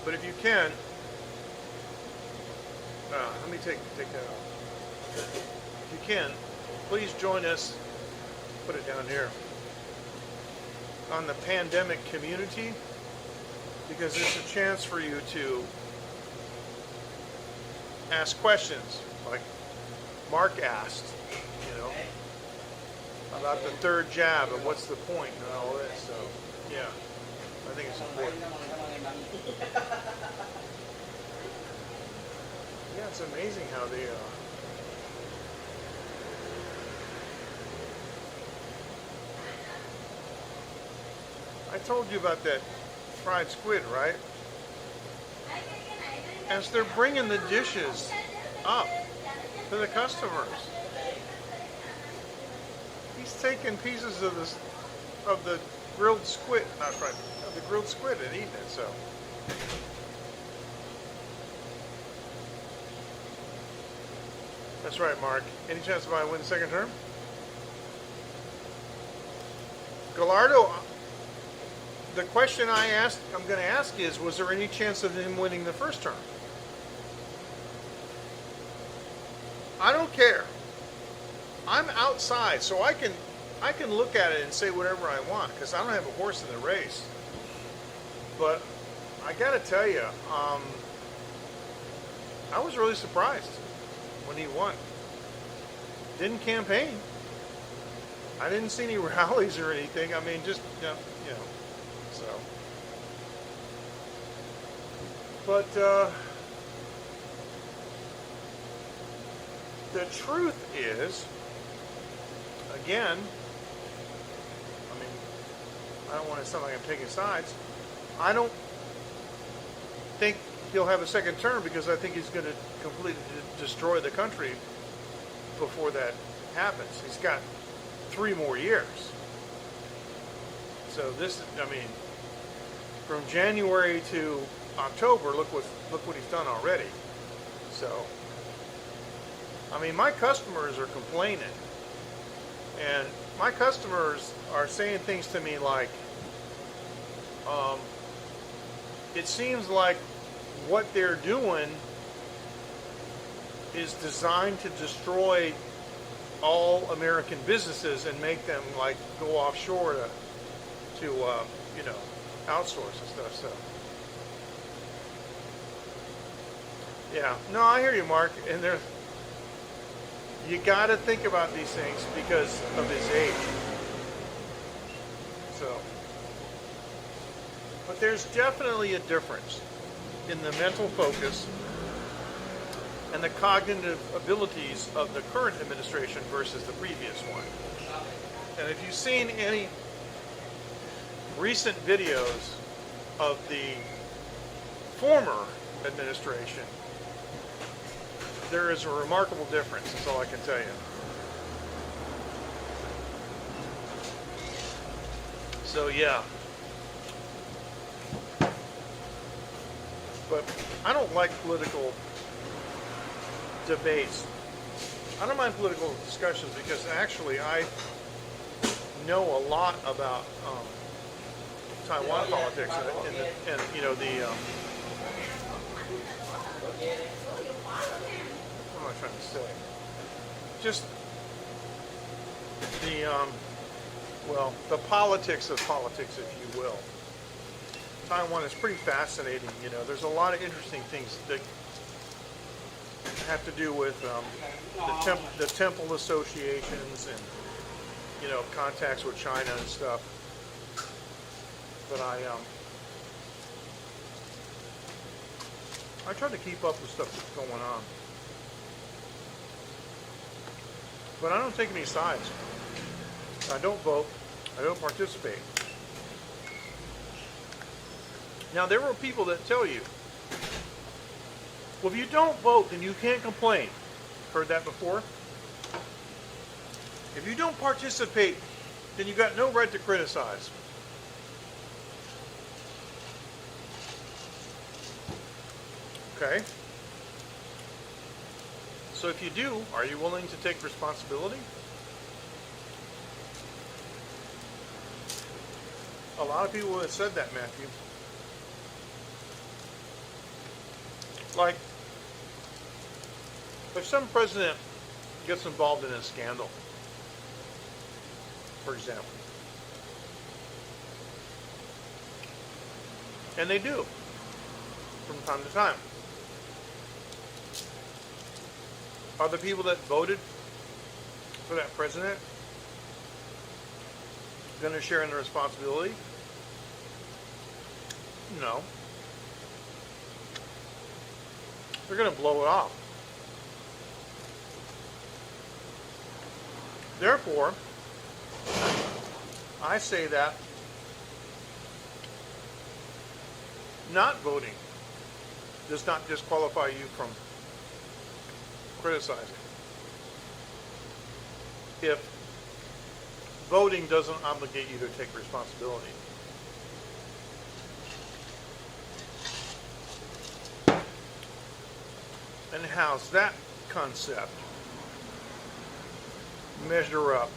A: But if you can, let me take that off. If you can, please join us, put it down here, on the pandemic community, because it's a chance for you to ask questions, like Mark asked, about the third jab and what's the point and all this. So, yeah, I think it's important. Yeah, it's amazing how they I told you about that fried squid, right? As they're bringing the dishes up to the customers, he's taking pieces of the grilled squid, not fried, of the grilled squid and eating it. So. That's right, Mark. Any chance of I win the second term? Gallardo, the question I'm going to ask is, was there any chance of him winning the first term? I don't care. I'm outside, so I can look at it and say whatever I want, because I don't have a horse in the race. But I got to tell you, I was really surprised when he won. Didn't campaign. I didn't see any rallies or anything. I mean, just, so. But the truth is, again, I mean, I don't want to sound like I'm taking sides. I don't think he'll have a second term, because I think he's going to completely destroy the country before that happens. He's got 3 more years. So this, I mean, from January to October, look what he's done already. So, I mean, my customers are complaining, and my customers are saying things to me like, it seems like what they're doing is designed to destroy all American businesses and make them like go offshore to outsource and stuff. So yeah, no, I hear you, Mark. And you got to think about these things because of his age. So, but there's definitely a difference in the mental focus and the cognitive abilities of the current administration versus the previous one. And if you've seen any recent videos of the former administration, there is a remarkable difference. That's all I can tell you. So yeah. But I don't like political debates. I don't mind political discussions because actually I know a lot about Taiwan politics and you know the what am I trying to say? Just the well, the politics of politics, if you will. Taiwan is pretty fascinating. You know, there's a lot of interesting things that have to do with the temple associations and, you know, contacts with China and stuff. But I try to keep up with stuff that's going on. But I don't take any sides. I don't vote. I don't participate. Now, there are people that tell you, well, if you don't vote, then you can't complain. Heard that before? If you don't participate, then you got no right to criticize. Okay? So if you do, are you willing to take responsibility? A lot of people have said that, Matthew. Like, if some president gets involved in a scandal, for example, and they do from time to time, are the people that voted for that president going to share in the responsibility? No. They're going to blow it off. Therefore, I say that not voting does not disqualify you from criticizing. If voting doesn't obligate you to take responsibility. And how's that concept measure up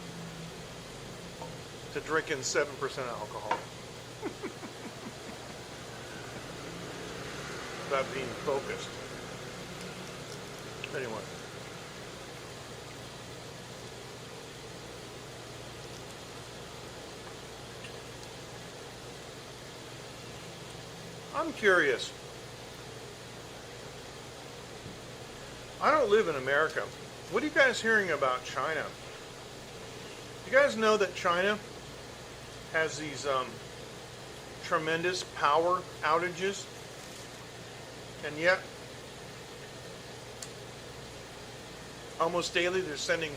A: to drinking 7% alcohol? Without being focused. Anyway. I'm curious. I don't live in America. What are you guys hearing about China? You guys know that China has these tremendous power outages, and yet almost daily they're sending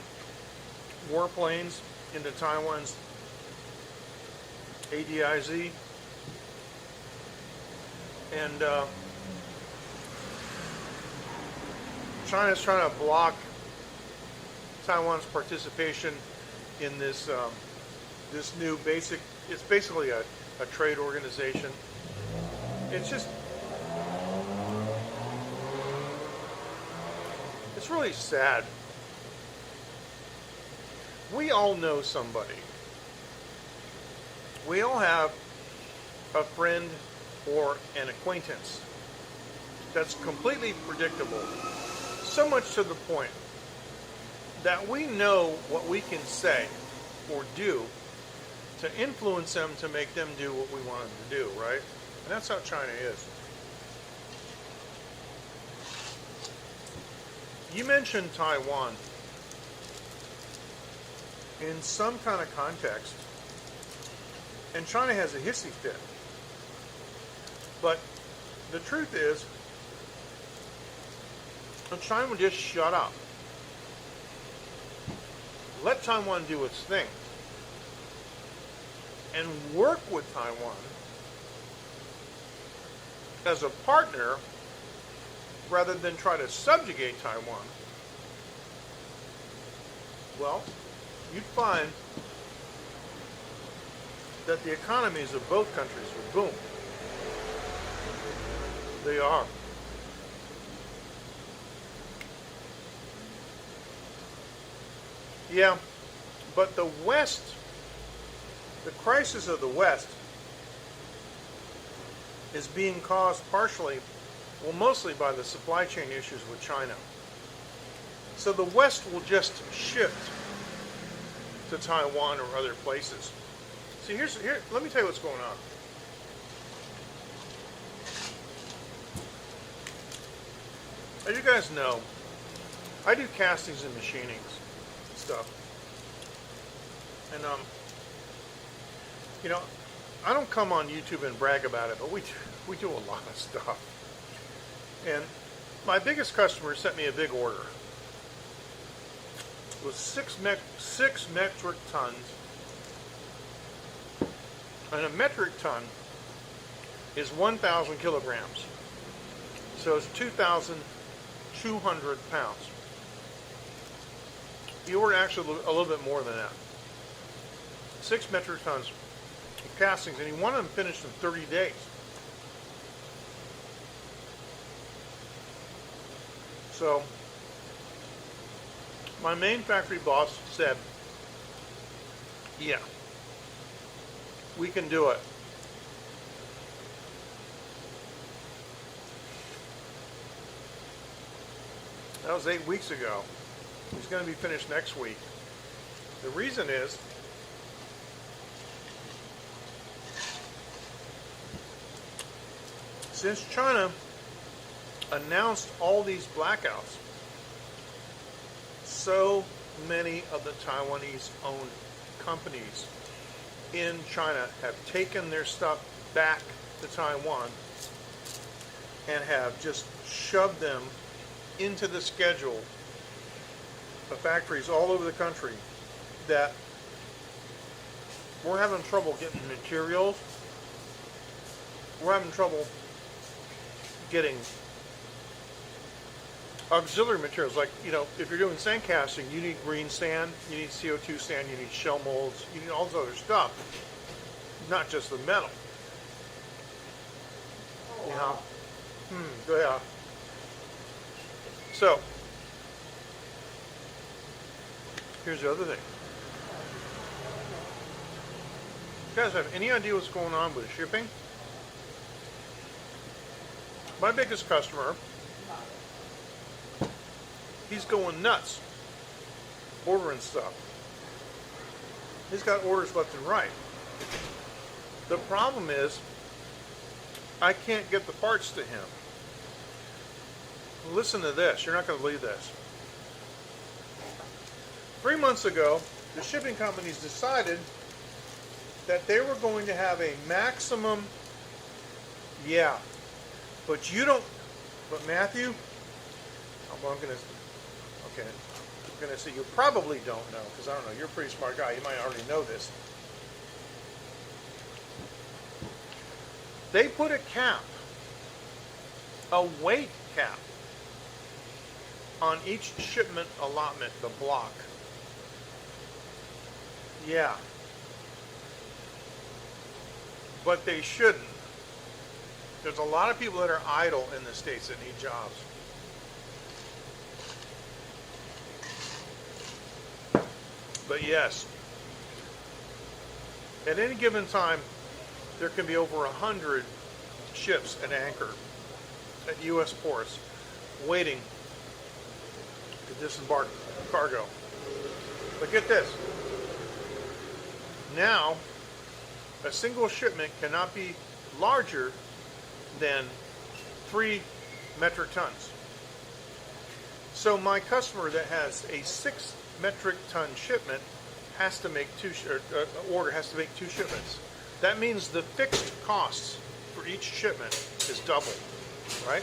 A: warplanes into Taiwan's ADIZ, and China's trying to block Taiwan's participation in this this new basic. It's basically a trade organization. It's just, it's really sad. We all know somebody. We all have a friend or an acquaintance that's completely predictable. So much to the point that we know what we can say or do to influence them to make them do what we want them to do, right? And that's how China is. You mentioned Taiwan in some kind of context, and China has a hissy fit. But the truth is, China would just shut up. Let Taiwan do its thing. And work with Taiwan as a partner rather than try to subjugate Taiwan, well, you'd find that the economies of both countries would boom. They are. Yeah, but the West, the crisis of the West is being caused partially, well, mostly by the supply chain issues with China. So the West will just shift to Taiwan or other places. See, here, let me tell you what's going on. As you guys know, I do castings and machinings and stuff. And, you know, I don't come on YouTube and brag about it, but we do a lot of stuff. And my biggest customer sent me a big order. It was 6 metric tons. And a metric ton is 1,000 kilograms. So it's 2,200 pounds. You ordered actually a little bit more than that. 6 metric tons of castings, and he wanted them finished in 30 days. So my main factory boss said, yeah, we can do it. That was 8 weeks ago. He's going to be finished next week. The reason is since China announced all these blackouts, so many of the Taiwanese-owned companies in China have taken their stuff back to Taiwan and have just shoved them into the schedule of factories all over the country that we're having trouble getting materials. We're having trouble getting auxiliary materials, like, you know, if you're doing sand casting, you need green sand, you need CO2 sand, you need shell molds, you need all this other stuff, not just the metal. You know? Yeah. So, here's the other thing. You guys have any idea what's going on with shipping? My biggest customer, he's going nuts ordering stuff. He's got orders left and right. The problem is I can't get the parts to him. Listen to this. You're not going to believe this. 3 months ago, the shipping companies decided that they were going to have a maximum, yeah, but you don't, but Matthew, I'm going to say you probably don't know, because I don't know, you're a pretty smart guy, you might already know this. They put a cap, a weight cap, on each shipment allotment, the block. Yeah. But they shouldn't. There's a lot of people that are idle in the States that need jobs. But yes, at any given time, there can be over 100 ships at anchor at U.S. ports waiting to disembark cargo. But get this. Now, a single shipment cannot be larger than 3 metric tons. So my customer that has a 6 metric ton shipment has to make order has to make 2 shipments. That means the fixed costs for each shipment is double, right?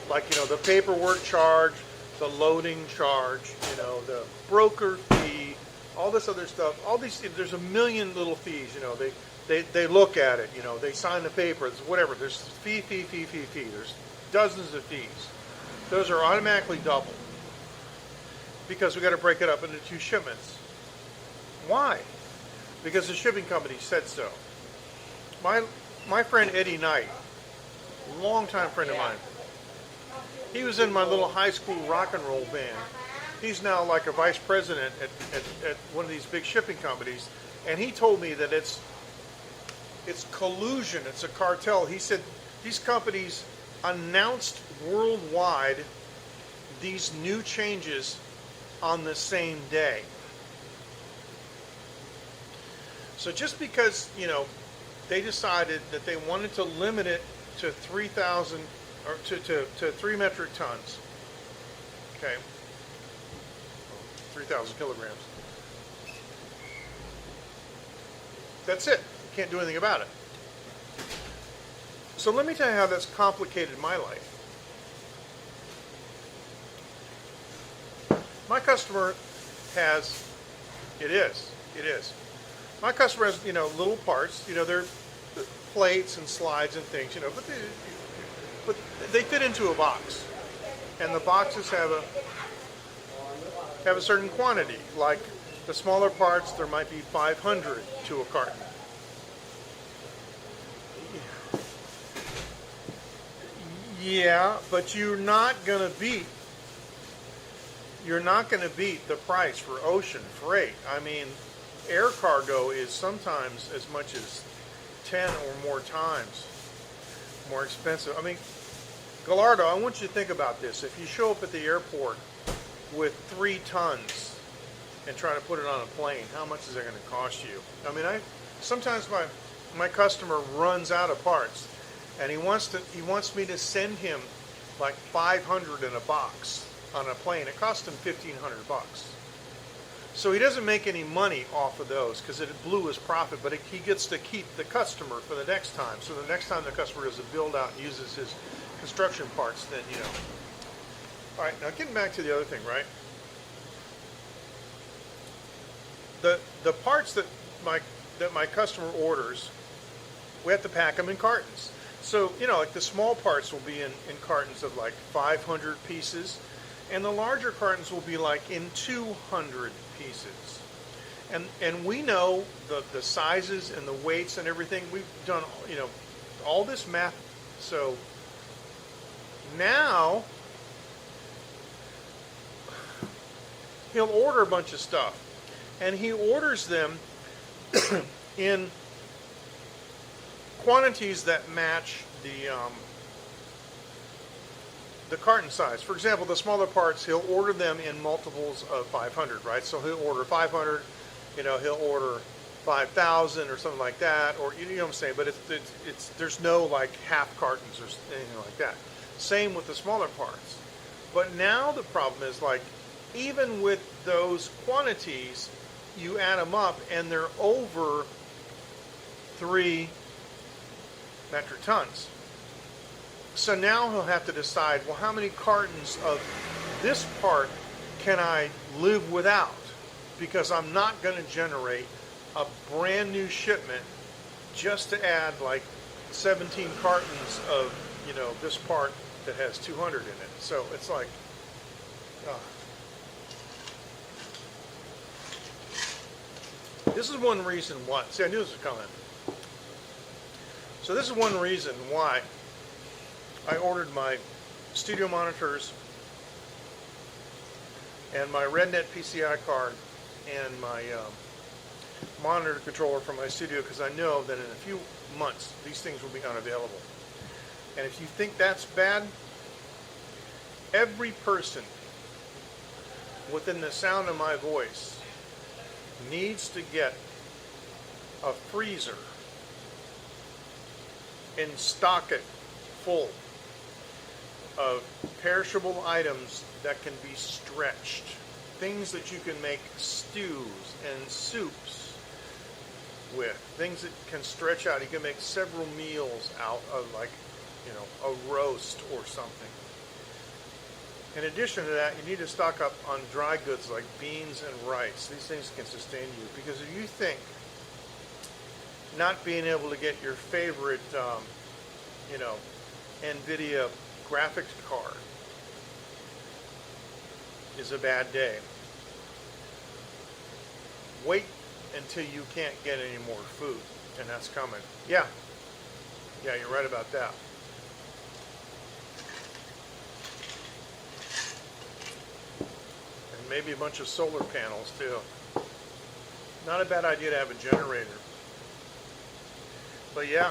A: Like, you know, the paperwork charge, the loading charge, you know, the broker fee, all this other stuff, all these, there's a million little fees, you know, they they look at it, they sign the paper, whatever. There's fee. There's dozens of fees. Those are automatically doubled because we got to break it up into 2 shipments. Why? Because the shipping company said so. My friend Eddie Knight, longtime friend of mine, he was in my little high school rock and roll band. He's now like a vice president at one of these big shipping companies, and he told me that it's collusion, it's a cartel. He said these companies announced worldwide these new changes on the same day. So just because, they decided that they wanted to limit it to 3,000 or to 3 metric tons. Okay. 3,000 kilograms. That's it. You can't do anything about it. So let me tell you how that's complicated my life. My customer has, it is. My customer has, little parts, they're plates and slides and things, but they fit into a box. And the boxes have a certain quantity. Like the smaller parts, there might be 500 to a carton. Yeah, but you're not going to beat the price for ocean freight. I mean, air cargo is sometimes as much as 10 or more times more expensive. I mean, Gallardo, I want you to think about this. If you show up at the airport with 3 tons and try to put it on a plane, how much is that going to cost you? I mean, sometimes my customer runs out of parts, and he wants me to send him like 500 in a box on a plane. It cost him $1,500. So he doesn't make any money off of those because it blew his profit, but he gets to keep the customer for the next time. So the next time the customer does a build out and uses his construction parts, then, All right, now getting back to the other thing, right? The parts that my customer orders, we have to pack them in cartons. So, like the small parts will be in cartons of like 500 pieces, and the larger cartons will be like in 200 pieces. And we know the sizes and the weights and everything. We've done, all this math. So now he'll order a bunch of stuff, and he orders them in quantities that match the carton size. For example, the smaller parts, he'll order them in multiples of 500, right? So he'll order 500, he'll order 5,000 or something like that, or you know what I'm saying. But it's there's no like half cartons or anything like that. Same with the smaller parts. But now the problem is, like, even with those quantities, you add them up and they're over 3 metric tons. So now he'll have to decide, well, how many cartons of this part can I live without? Because I'm not going to generate a brand new shipment just to add like 17 cartons of, this part that has 200 in it. So it's like, this is one reason why. See, I knew this was coming. So this is one reason why I ordered my studio monitors and my RedNet PCI card and my monitor controller for my studio, because I know that in a few months these things will be unavailable. And if you think that's bad, every person within the sound of my voice needs to get a freezer and stock it full of perishable items that can be stretched. Things that you can make stews and soups with. Things that can stretch out. You can make several meals out of, like, a roast or something. In addition to that, you need to stock up on dry goods like beans and rice. These things can sustain you. Because if you think not being able to get your favorite, you know, NVIDIA graphics card is a bad day. Wait until you can't get any more food, and that's coming. Yeah, you're right about that. And maybe a bunch of solar panels too. Not a bad idea to have a generator. But yeah.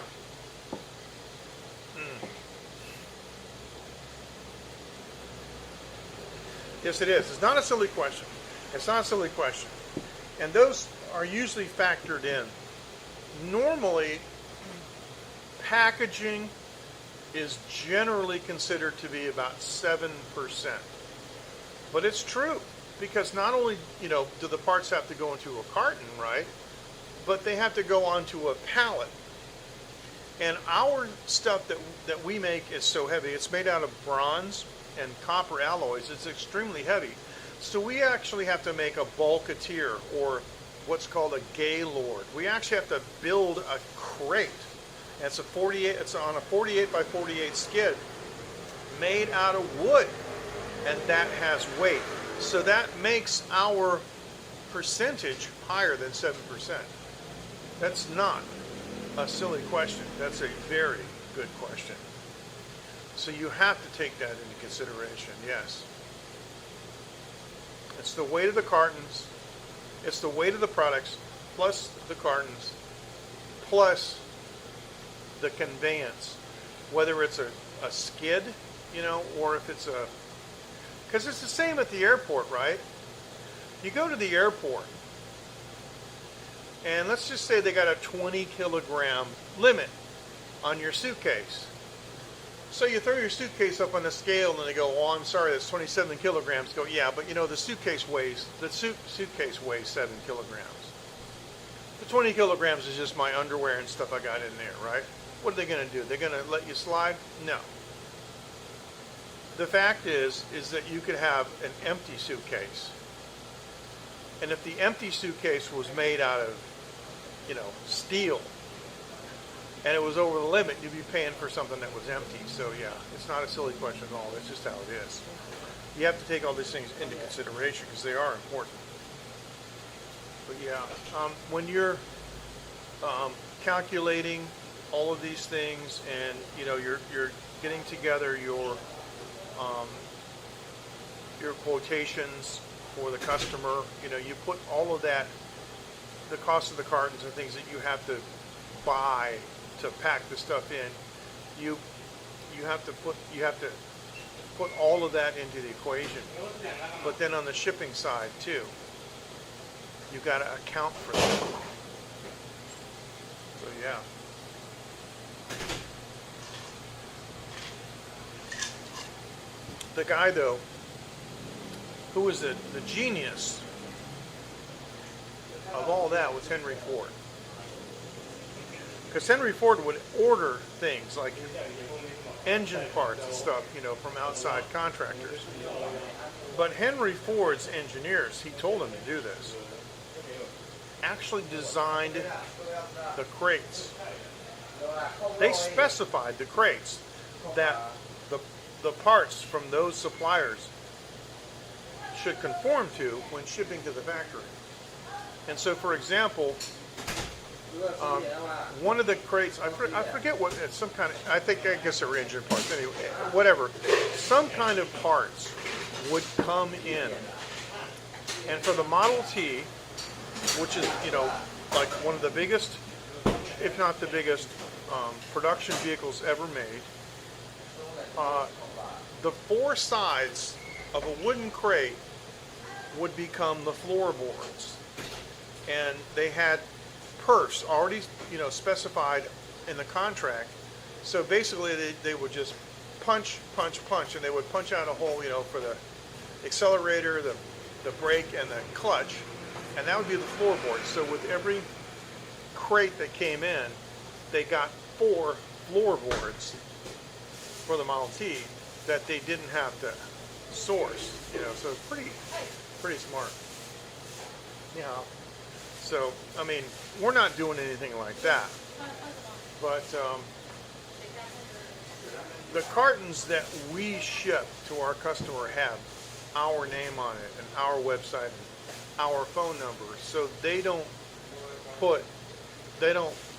A: Yes, it is. It's not a silly question. It's not a silly question. And those are usually factored in. Normally, packaging is generally considered to be about 7%. But it's true, because not only, you know, do the parts have to go into a carton, right? But they have to go onto a pallet. And our stuff that we make is so heavy. It's made out of bronze and copper alloys. It's extremely heavy. So we actually have to make a bulketeer, or what's called a gaylord. We actually have to build a crate. And it's on a 48 by 48 skid made out of wood, and that has weight. So that makes our percentage higher than 7%. That's not a silly question. That's a very good question. So you have to take that into consideration, yes. It's the weight of the cartons, it's the weight of the products, plus the cartons, plus the conveyance. Whether it's a skid, you know, or if it's a... Because it's the same at the airport, right? You go to the airport, and let's just say they got a 20 kilogram limit on your suitcase. So you throw your suitcase up on the scale and they go, oh, I'm sorry, that's 27 kilograms. Go, yeah, but you know, the suitcase weighs 7 kilograms. The 20 kilograms is just my underwear and stuff I got in there, right? What are they going to do? They're going to let you slide? No. The fact is that you could have an empty suitcase. And if the empty suitcase was made out of, you know, steel, and it was over the limit, you'd be paying for something that was empty. So yeah, it's not a silly question at all. It's just how it is. You have to take all these things into consideration because they are important. But yeah, when you're calculating all of these things, and you know you're getting together your quotations for the customer, you know, you put all of that, the cost of the cartons and things that you have to buy to pack the stuff in, you have to put all of that into the equation. But then on the shipping side too, you got to account for that. So yeah. The guy though, who was the genius of all that was Henry Ford. Because Henry Ford would order things like engine parts and stuff, you know, from outside contractors. But Henry Ford's engineers, he told them to do this, actually designed the crates. They specified the crates that the parts from those suppliers should conform to when shipping to the factory. And so, for example, one of the crates, I forget what, it's some kind of, I guess they were engine parts, anyway, whatever. Some kind of parts would come in. And for the Model T, which is, you know, like one of the biggest, if not the biggest, production vehicles ever made, the four sides of a wooden crate would become the floorboards. And they had perfs already, you know, specified in the contract. So basically they would just punch, and they would punch out a hole, you know, for the accelerator, the brake, and the clutch, and that would be the floorboard. So with every crate that came in, they got 4 floorboards for the Model T that they didn't have to source, you know, so pretty smart. Yeah. So, I mean, we're not doing anything like that. But the cartons that we ship to our customer have our name on it and our website and our phone number. So they don't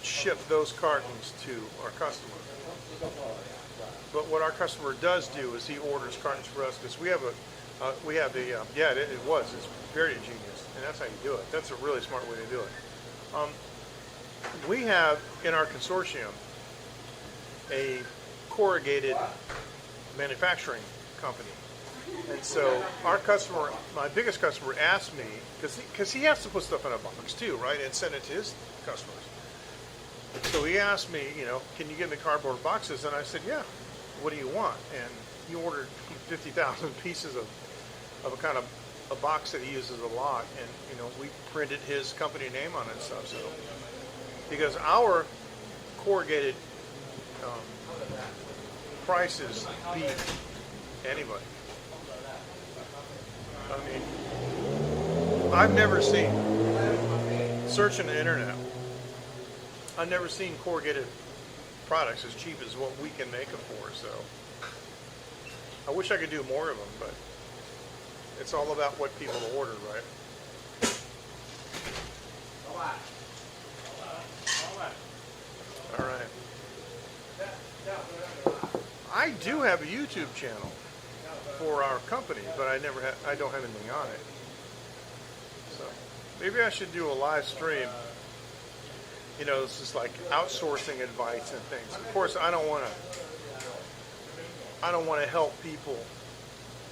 A: ship those cartons to our customer. But what our customer does do is he orders cartons for us because we have it's very ingenious, and that's how you do it. That's a really smart way to do it. We have in our consortium a corrugated manufacturing company. And so our customer, my biggest customer, asked me, because he has to put stuff in a box too, right, and send it to his customers. So he asked me, can you get me cardboard boxes? And I said, yeah. What do you want? And he ordered 50,000 pieces of a kind of a box that he uses a lot, and we printed his company name on it and stuff. So because our corrugated prices beat anybody. I mean, I've never seen, searching the internet, I've never seen corrugated products as cheap as what we can make them for. So I wish I could do more of them, but it's all about what people order, right? All right. I do have a YouTube channel for our company, but I don't have anything on it. So maybe I should do a live stream. This is like outsourcing advice and things. Of course, I don't want to help people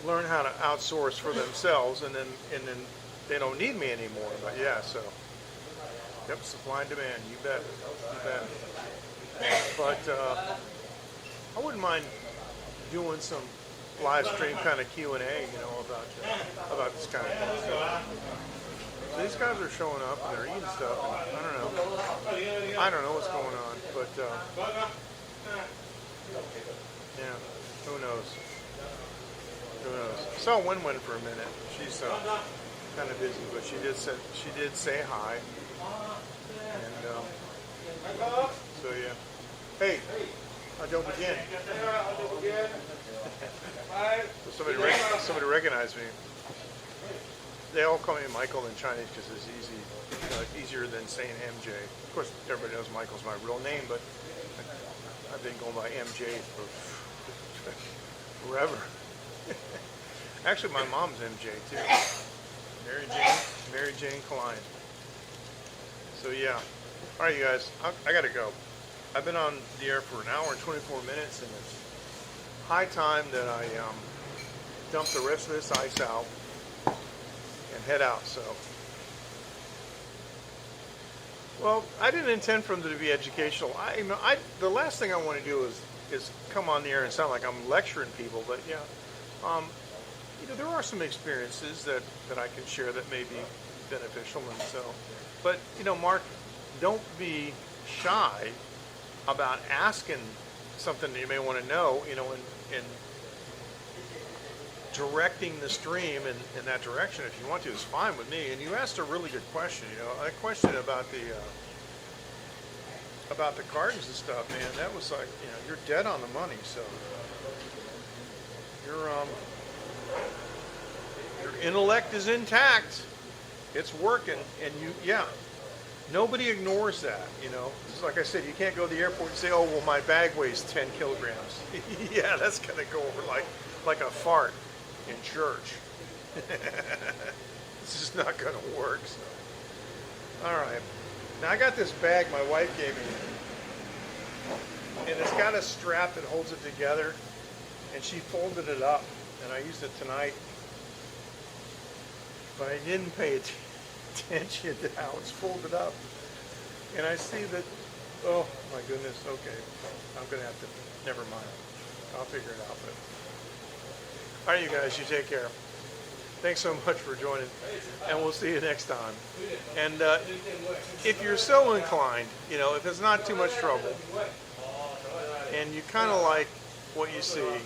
A: learn how to outsource for themselves, and then they don't need me anymore. But yeah, so yep, supply and demand. You bet. But I wouldn't mind doing some live stream kind of Q&A, about this kind of thing. So these guys are showing up, they're eating stuff, and I don't know what's going on, but yeah, who knows? I saw Win-Win for a minute. She's kind of busy, but she did say hi, and so yeah. Hey, I don't begin. So somebody recognized me. They all call me Michael in Chinese because it's easier than saying MJ. Of course, everybody knows Michael's my real name, but I've been going by MJ for forever. Actually, my mom's MJ too. Mary Jane Klein. So yeah. All right, you guys. I gotta go. I've been on the air for an hour and 24 minutes, and it's high time that I dump the rest of this ice out and head out. So, well, I didn't intend for them to be educational. The last thing I want to do is come on the air and sound like I'm lecturing people. But yeah, there are some experiences that I can share that may be beneficial, and so. But Mark, don't be shy about asking something that you may want to know, and directing the stream in that direction if you want to is fine with me. And you asked a really good question, a question about the cartons and stuff, man. That was like, you're dead on the money. So your intellect is intact. It's working, and nobody ignores that, It's like I said, you can't go to the airport and say, oh, well, my bag weighs 10 kilograms. Yeah, that's going to go over like a fart in church. It's just not going to work. So. All right. Now, I got this bag my wife gave me, and it's got a strap that holds it together, and she folded it up, and I used it tonight, but I didn't pay attention to how it's folded up. And I see that, oh my goodness, okay, I'm going to have to, never mind. I'll figure it out. But all right, you guys, you take care. Thanks so much for joining, and we'll see you next time. And if you're so inclined, if it's not too much trouble, and you kind of like what you see,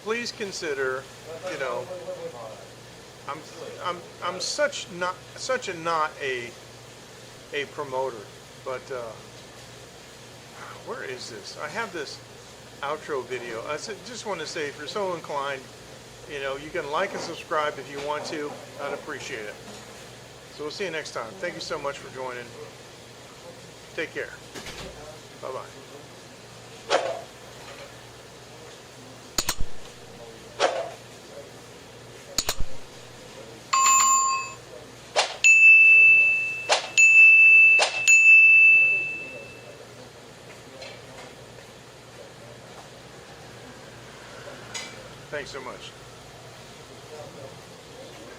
A: please consider, I'm such a not a promoter, but where is this? I have this outro video. Just want to say, if you're so inclined, you know, you can like and subscribe if you want to. I'd appreciate it. So we'll see you next time. Thank you so much for joining. Take care. Bye-bye. Thanks so much.